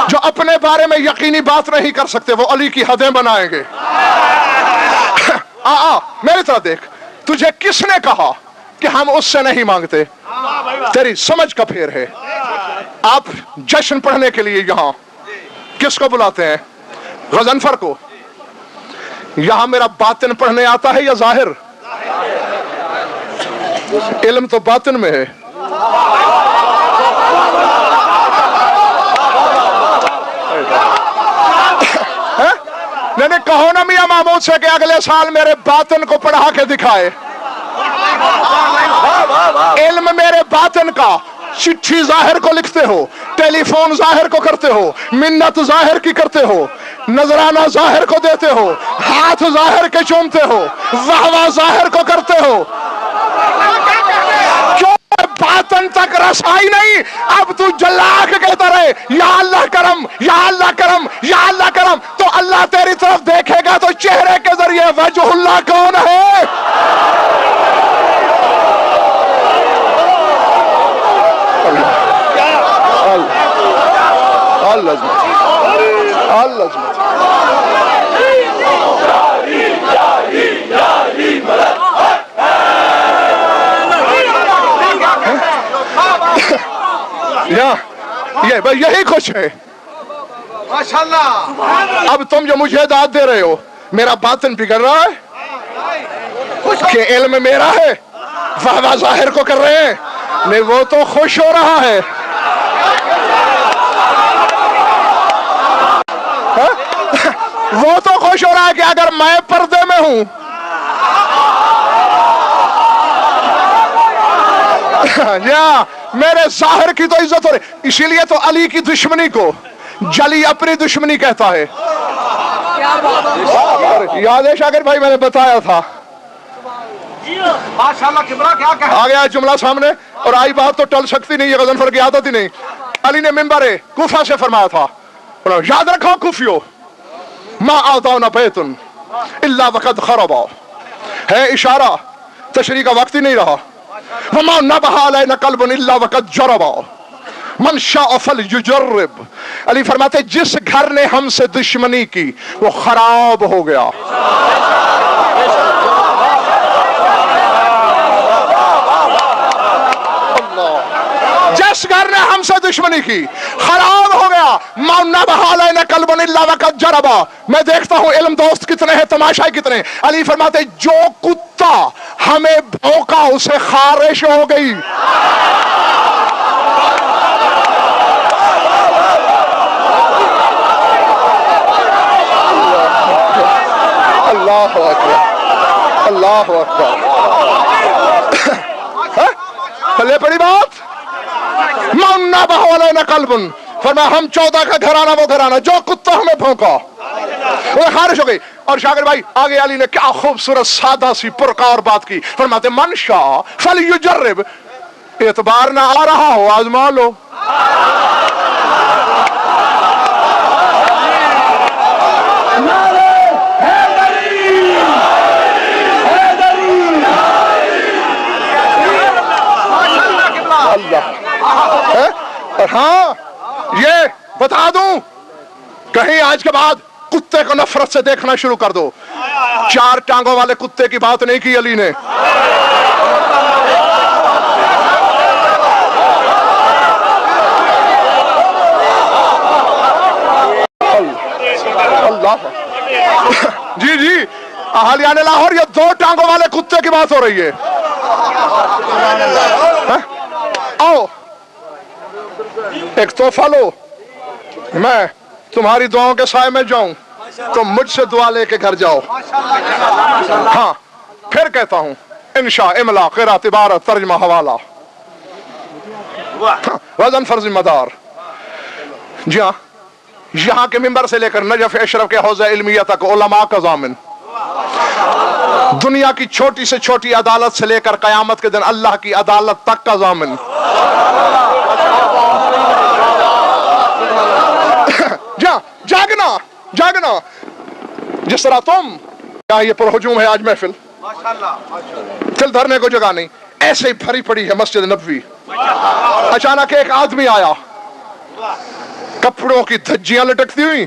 جو اپنے بارے میں یقینی بات نہیں کر سکتے وہ علی کی حدیں بنائیں گے. میری طرح دیکھ, تجھے کس نے کہا کہ ہم اس سے نہیں مانگتے؟ تیری سمجھ کا پھیر ہے. آپ جشن پڑھنے کے لیے یہاں کس کو بلاتے ہیں؟ غضنفر کو. یہاں میرا باطن پڑھنے آتا ہے یا ظاہر؟ علم تو باطن میں ہے. نہیں کہو نا میاں محمود سے کہ اگلے سال میرے باطن کو پڑھا کے دکھائے. علم میرے باطن کا. چٹھی ظاہر کو لکھتے ہو, ٹیلی فون ظاہر کو کرتے ہو, منت ظاہر کی کرتے ہو, نذرانہ ظاہر کو دیتے ہو, ہاتھ ظاہر کے چومتے ہو, واہ واہ ظاہر کو کرتے ہو. کیوں باطن تک رسائی نہیں؟ اب تو جلا کے کہتا رہے یا اللہ کرم, یا اللہ کرم, یا اللہ کرم, تو اللہ تیری طرف دیکھے گا تو چہرے کے ذریعے وجہ اللہ کون ہے؟ یہی کچھ ہے. ماشاءاللہ. اب تم جو مجھے داد دے رہے ہو, میرا باطن بگڑ رہا ہے کہ علم میرا ہے, واہ واہ ظاہر کو کر رہے ہیں. نہیں, وہ تو خوش ہو رہا ہے. وہ تو خوش ہو رہا ہے کہ اگر میں پردے میں ہوں میرے ظاہر کی تو عزت ہو رہی. اسی لیے تو علی کی دشمنی کو جلی اپنی دشمنی کہتا ہے. یاد ہے شاکر بھائی, میں نے بتایا تھا. آ گیا جملہ سامنے اور آئی بات تو ٹل سکتی نہیں, یہ غضنفر کی عادت ہی نہیں. علی نے منبر کوفہ سے فرمایا تھا, یاد رکھو کوفیو, ما آتانا بیت الا وقد خربا. ہے اشارہ, تشریح کا وقت ہی نہیں رہا. وما نبہ علینا قلب الا وقد جربا من شاء فلیجرب. علی فرماتے جس گھر نے ہم سے دشمنی کی وہ خراب ہو گیا. جس گھر نے ہم سے دشمنی کی خراب ہو گیا. من نبہ علینا قلب الا وقد جربا. میں دیکھتا ہوں علم دوست کتنے ہیں, تماشائی کتنے. علی فرماتے جو کتا ہمیں بھونکا اسے خارش ہو گئی. اللہ اکبر, اللہ اکبر. پلے پڑی بات. من نبہ علینا قلب, فرمایا ہم 14 کا گھرانہ وہ گھرانہ جو کتا ہمیں بھونکا وہ خارش ہو گئی. اور شاکر بھائی آگے علی نے کیا خوبصورت سادہ سی پرکار بات کی. فرماتے من شاء فلیجرب, اعتبار نہ آ رہا ہو آزما لو. اور ہاں یہ بتا دوں, کہیں آج کے بعد کتے کو نفرت سے دیکھنا شروع کر دو. 4 ٹانگوں والے کتے کی بات نہیں کی علی نے. اللہ جی جی اہالیان لاہور, یہ 2 ٹانگوں والے کتے کی بات ہو رہی ہے. آؤ ایک تحفہ لو, میں تمہاری دعاؤں کے سائے میں جاؤں, تم مجھ سے دعا لے کے گھر جاؤ. ہاں پھر کہتا ہوں انشاء, املا, قرات, عبارت, ترجمہ, حوالہ, وزن, فرض, مدار. جی ہاں, یہاں کے منبر سے لے کر نجف اشرف کے حوضہ علمیہ تک علماء کا ضامن, دنیا کی چھوٹی سے چھوٹی عدالت سے لے کر قیامت کے دن اللہ کی عدالت تک کا ضامن. جاگنا جاگنا. जिस तरह तुम, क्या ये पुरहुजूम है आज महफिल, दिल धरने को जगह नहीं, ऐसे ही भरी पड़ी है मस्जिद नबवी। अचानक एक आदमी आया, कपड़ों की धज्जियां लटकती हुई,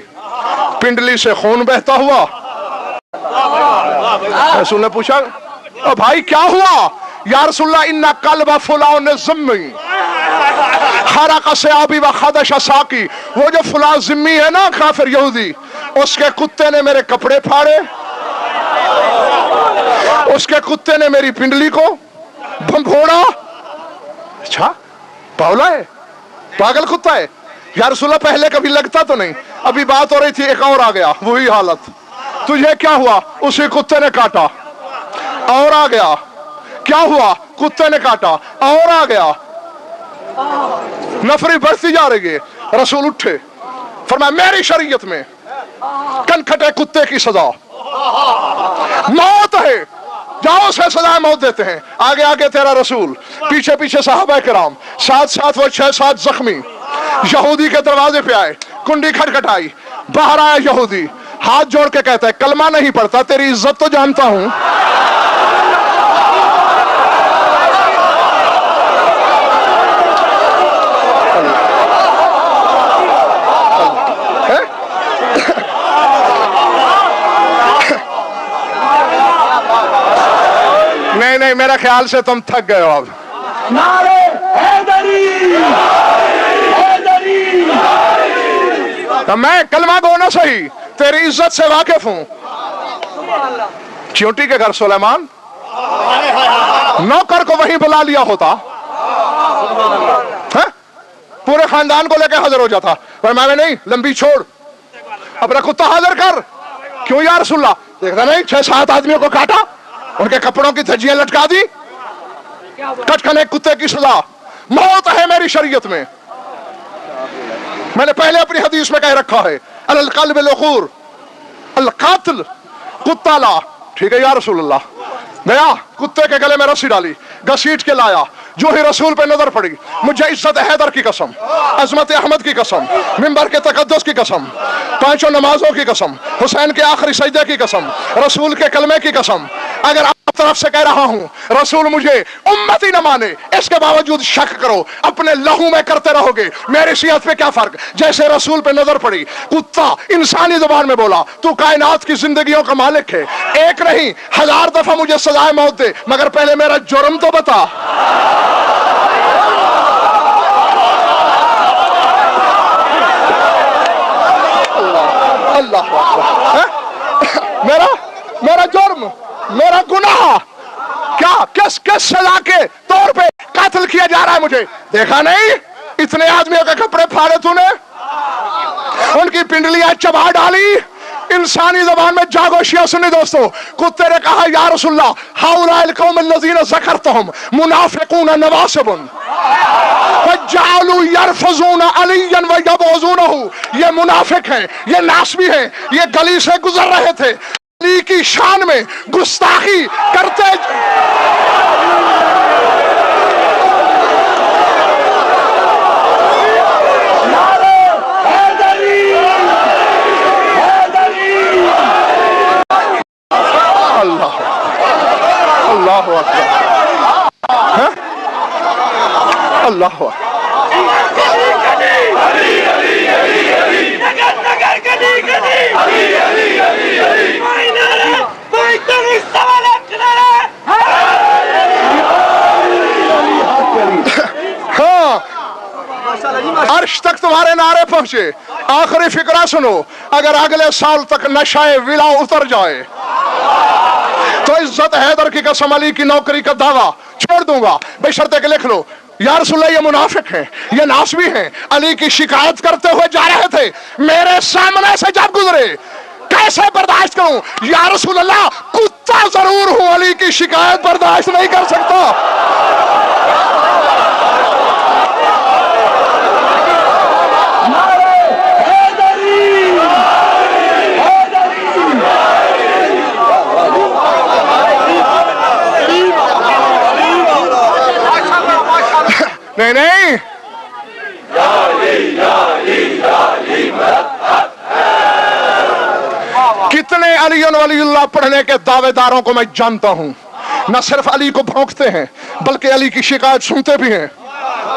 पिंडली से खून बहता हुआ। रसूल ने पूछा, ओ भाई क्या हुआ? या रसूलल्लाह इन्ना कल्बा फुलान ज़िम्मी खरक़ सयाबी व खदश साकी। वो जो फुला ज़िम्मी है ना, काफिर यहूदी, उसके कुत्ते ने मेरे कपड़े फाड़े, उसके कुत्ते ने मेरी पिंडली को भंभोड़ा। अच्छा, बावला है, पागल कुत्ता है। या रसूलल्लाह पहले कभी लगता तो नहीं, अभी बात हो रही थी, एक और आ गया, वही हालत। तुझे क्या हुआ? उसी कुत्ते ने काटा। और आ गया, क्या हुआ? कुत्ते ने काटा। और आ गया। नफरी बढ़ती जा रही है। रसूल उठे, फरमाया मेरी शरीयत में कनखटे कुत्ते की सजा मौत है, जाओ उसे सजाए मौत देते हैं। आगे आगे तेरा रसूल, पीछे पीछे साहबा किराम, साथ साथ वो 6-7 जख्मी यहूदी के दरवाजे पे आए, कुंडी खटखटाई, बाहर आया यहूदी, हाथ जोड़ के कहता है कलमा नहीं पढ़ता, तेरी इज्जत तो जानता हूं। नहीं, मेरा ख्याल से तुम थक गए हो अब। नारे हैदरी, हैदरी। तो मैं कलमा को ना सही, तेरी इज्जत से वाकिफ हूं। चींटी के घर सुलेमान, नौकर को वहीं बुला लिया होता है? पूरे खानदान को लेकर हाजिर हो जाता, पर मैं नहीं, लंबी छोड़, अपना कुत्ता हाजिर कर। क्यों या रसूलल्लाह? देखता नहीं 6-7 आदमियों को काटा, उनके कपड़ों की धज्जियां लटका दी, कटखने कुत्ते की सजा मौत है मेरी शरीयत में। मैंने पहले अपनी हदीस में कह रखा है, अल कल्ब लखूर अल कातिल, कुत्ता ला। ठीक है या रसूलल्लाह, गया कुत्ते के गले में रस्सी डाली, घसीट के लाया। जो ही रसूल पे नजर पड़ी, मुझे इज्जत हैदर की कसम, अजमत अहमद की कसम, मिंबर के तकद्दुस की कसम, 5 नमाजों की कसम, हुसैन के आखिरी सजदे की कसम, रसूल के कलमे की कसम, अगर आप तरफ से कह रहा हूं रसूल मुझे उम्मती न माने, इसके बावजूद शक करो, अपने लहू में करते रहोगे, मेरी सीहत पे क्या फर्क। जैसे रसूल पे नजर पड़ी, कुत्ता इंसानी जुबान में बोला, तू कायनात की जिंदगियों का मालिक है, एक नहीं 1000 दफा मुझे सजाए मौत दे, मगर पहले मेरा जुर्म तो बता। अल्लाह, मेरा जुर्म, मेरा गुनाह क्या, किस सजा के तौर पे कातिल किया जा रहा है मुझे? देखा नहीं इतने आदमियों के कपड़े फाड़े तूने, उनकी पिंडलियां चबा डाली। इंसानी जबान में जागो शिया सुन्नी दोस्तों, कुत्ते ने कहा या रसूलल्लाह हाउलाइल कौमुल्लज़ीना ज़करतहुम मुनाफिकून नवासिबुन फजालू यरफज़ून अलियन व यबऊज़ूनहु। ये मुनाफिक हैं, ये नासबी हैं, ये गली से गुजर रहे थे, अली की शान में गुस्ताखी करते। अल्लाह अल्लाह अकबर, अल्लाह अर्श तक तुम्हारे नारे पहुंचे। आखिरी फिक्रा सुनो, अगर अगले साल तक नशाए विला उतर जाए तो इज्जत हैदर की कसम अली की नौकरी का दावा छोड़ दूंगा, बशर्ते के लिख लो या रसूलल्लाह ये मुनाफिक हैं, ये नासबी हैं, अली की शिकायत करते हुए जा रहे थे, मेरे सामने से जब गुजरे कैसे बर्दाश्त करूं? या रसूलल्लाह कुत्ता जरूर हूं, अली की शिकायत बर्दाश्त नहीं कर सकता। नहीं इतने अली वलीउल्लाह पढ़ने के दावेदारों को मैं जानता हूं, न सिर्फ अली को भौंकते हैं बल्कि अली की शिकायत सुनते भी हैं।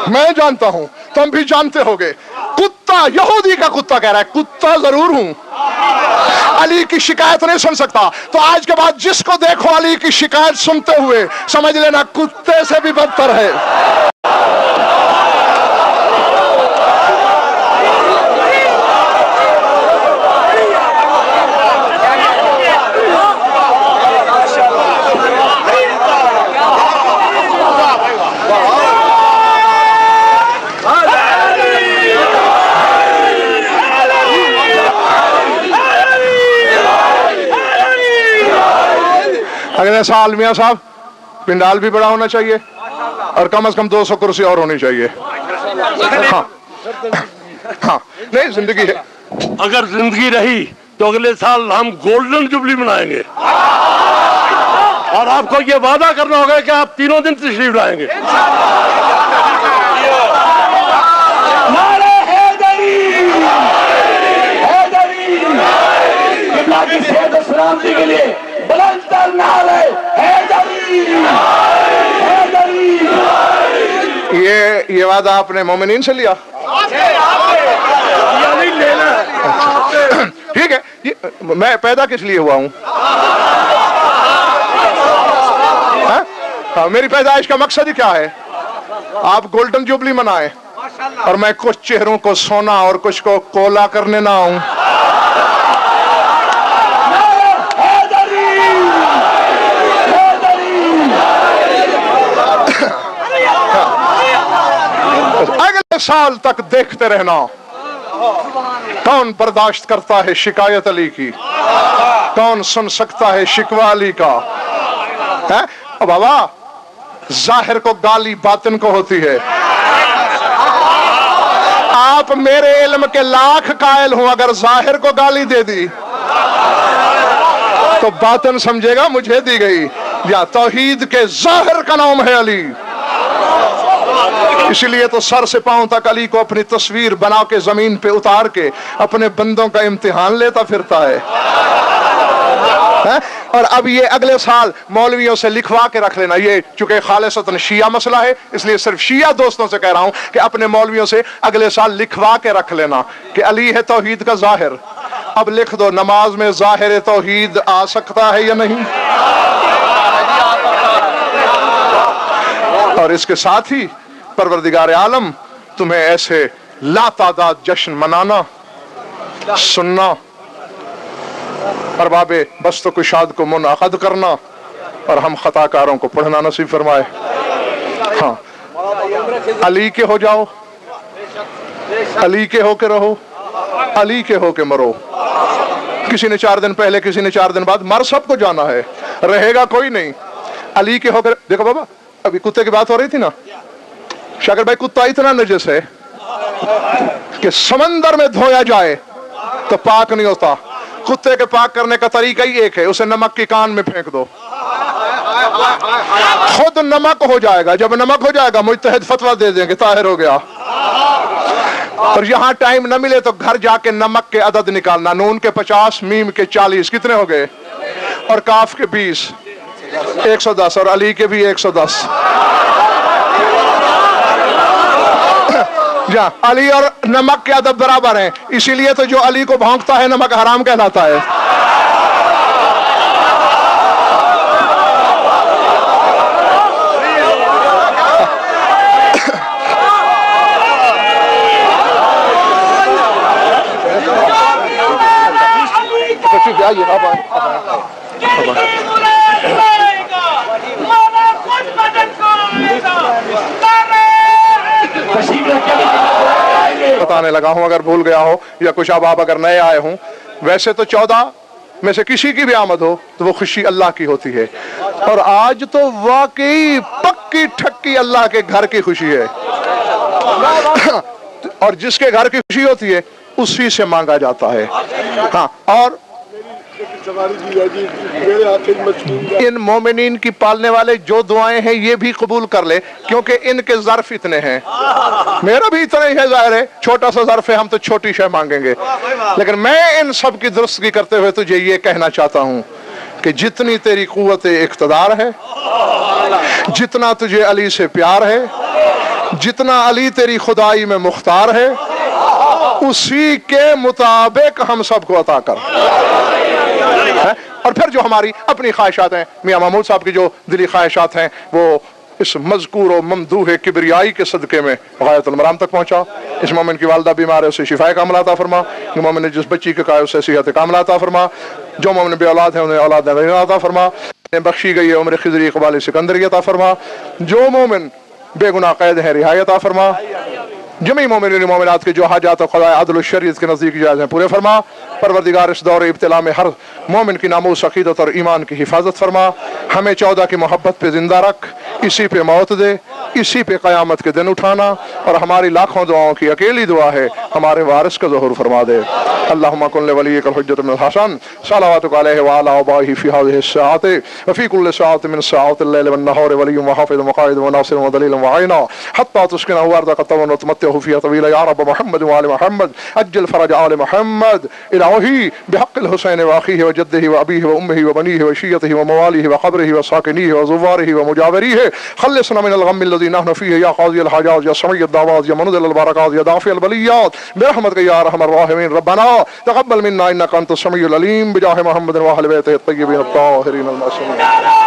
मैं जानता हूं, तुम भी जानते होगे। कुत्ता, यहूदी का कुत्ता कह रहा है कुत्ता जरूर हूं, अली की शिकायत नहीं सुन सकता। तो आज के बाद जिसको देखो अली की शिकायत सुनते हुए, समझ लेना कुत्ते से भी बदतर है। अगले साल मियां साहब पिंडाल भी बड़ा होना चाहिए और कम से कम 200 कुर्सी और होनी चाहिए। हाँ हाँ, नहीं जिंदगी है। अगर जिंदगी रही तो अगले साल हम गोल्डन जुबली मनाएंगे और आपको ये वादा करना होगा कि आप 3 दिन तशरीफ लाएंगे। नारे हैदरी, हैदरी, किबला की सेहत और सलामती के लिए बुलंद तर नारे हैदरी, हैदरी। ये वादा आपने मोमिनीन से लिया? ठीक है, मैं पैदा किस लिए हुआ हूं? हाँ, मेरी पैदाइश का मकसद ही क्या है? आप गोल्डन जुबली मनाएं और मैं कुछ चेहरों को सोना और कुछ को कोला करने ना आऊं। अगले साल तक देखते रहना कौन बर्दाश्त करता है शिकायत अली की, कौन सुन सकता है शिकवा अली का। है बाबा, जाहिर को गाली बातिन को होती है। आप मेरे इल्म के लाख कायल हो, अगर जाहिर को गाली दे दी तो बातिन समझेगा मुझे दी गई। या तौहीद के जाहिर का नाम है अली, इसलिए तो सर से पांव तक अली को अपनी तस्वीर बना के जमीन पे उतार के अपने बंदों का इम्तिहान लेता फिरता है। और अब ये अगले साल मौलवियों से लिखवा के रख लेना। ये चूंकि खालिसतन शिया मसला है, इसलिए सिर्फ शिया दोस्तों से कह रहा हूं कि अपने मौलवियों से अगले साल लिखवा के रख लेना कि अली है तौहीद का जाहिर। अब लिख दो, नमाज में जाहिर तौहीद आ सकता है या नहीं। और इसके साथ ही परवरदिगार आलम तुम्हें ऐसे लातादाद जश्न मनाना, सुनना, अरबाबे बस्त कुशाद को मुनअक़द करना और हम खताकारों को पढ़ना नसीब फरमाए। हाँ, अली के हो जाओ, अली के हो के रहो, अली के हो के मरो। किसी ने 4 दिन पहले, किसी ने 4 दिन बाद, मर सबको जाना है, रहेगा कोई नहीं। अली के होकर देखो बाबा, अभी कुत्ते की बात हो रही थी ना, शाकिर भाई कुत्ता इतना नजस है कि समंदर में धोया जाए तो पाक नहीं होता। कुत्ते के पाक करने का तरीका ही एक है, उसे नमक की कान में फेंक दो, खुद नमक हो जाएगा। जब नमक हो जाएगा मुज्तहिद फतवा दे देंगे ताहिर हो गया। और यहाँ टाइम न मिले तो घर जाके नमक के अदद निकालना, नून के 50, मीम के 40, कितने हो गए, और काफ के 20, 110, और अली के भी 110। जा, अली और नमक के अदब बराबर हैं, इसीलिए तो जो अली को भौंकता है नमक हराम कहलाता है। बताने लगा हूं, अगर भूल गया हो या कुछ अब आप अगर नए आए हों। वैसे तो 14 में से किसी की भी आमद हो तो वो खुशी अल्लाह की होती है, और आज तो वाकई पक्की ठक्की अल्लाह के घर की खुशी है। और जिसके घर की खुशी होती है उसी से मांगा जाता है। हाँ, और ان مومنین کی پالنے والے جو دعائیں ہیں یہ بھی قبول کر لے، کیونکہ ان کے ظرف اتنے ہیں، میرا بھی اتنا ہی ہے، ظاہر ہے چھوٹا سا ظرف ہے، ہم تو چھوٹی شے مانگیں گے، لیکن میں ان سب کی درستگی کرتے ہوئے تجھے یہ کہنا چاہتا ہوں کہ جتنی تیری قوت اقتدار ہے، جتنا تجھے علی سے پیار ہے، جتنا علی تیری خدائی میں مختار ہے، اسی کے مطابق ہم سب کو عطا کر۔ اور پھر جو ہماری اپنی خواہشات ہیں، میاں محمود صاحب کی جو دلی خواہشات ہیں، وہ اس مذکور و ممدوح کبریائی کے صدقے میں غایت المرام تک پہنچا۔ اس مومن کی والدہ بیمار ہے، اسے شفائے کاملہ عطا فرما۔ جو مومن نے جس بچی کے کہا ہے اسے صحت کاملہ عطا فرما۔ جو مومن بے اولاد ہیں انہیں اولاد نعمت عطا فرما۔ بخشی گئی ہے عمر خضری اقبال سکندری عطا فرما۔ جو مومن بے گناہ قید ہیں رہائی عطا فرما۔ جمعی مومنین مومنات کے جو حاجات و خدائے عدل و شریعت کے نزدیک جائز ہیں پورے فرما۔ پروردگار اس دور ابتلا میں ہر مومن کی ناموس عقیدت اور ایمان کی حفاظت فرما۔ ہمیں 14 کی محبت پہ زندہ رکھ، اسی پہ موت دے، اسی پہ قیامت کے دن اٹھانا، اور ہماری لاکھوں دعاؤں کی اکیلی دعا ہے ہمارے وارث کا ظہور فرما دے۔ اللہم کن لولیک الحجۃ بن الحسن صلواتک علیہ وعلی آبائہ فی هذه الساعة وفی کل ساعة من ساعات اللیل والنہار ولی وحافظ وقائد وناصر ودلیل وعینا حتی تسکنہ ارضک طوعا وتمتعہ فیہا طویلا یا رب محمد وآل محمد عجل فرج آل محمد الہی بحق الحسین واخیہ وجدہ وابیہ وامہ وبنیہ وشیتہ وموالیہ وقبرہ وساکنیہ وزوارہ ومجاوریہ خلصنا من الغم الذي نحن فيه يا قاضي الحاجات يا سميع الدعوات يا منزل البركات يا دافع البليات برحمتك يا ارحم الراحمين ربنا تقبل منا انك انت السميع العليم بجاه محمد واهل بيته الطيبين الطاهرين المعصومين.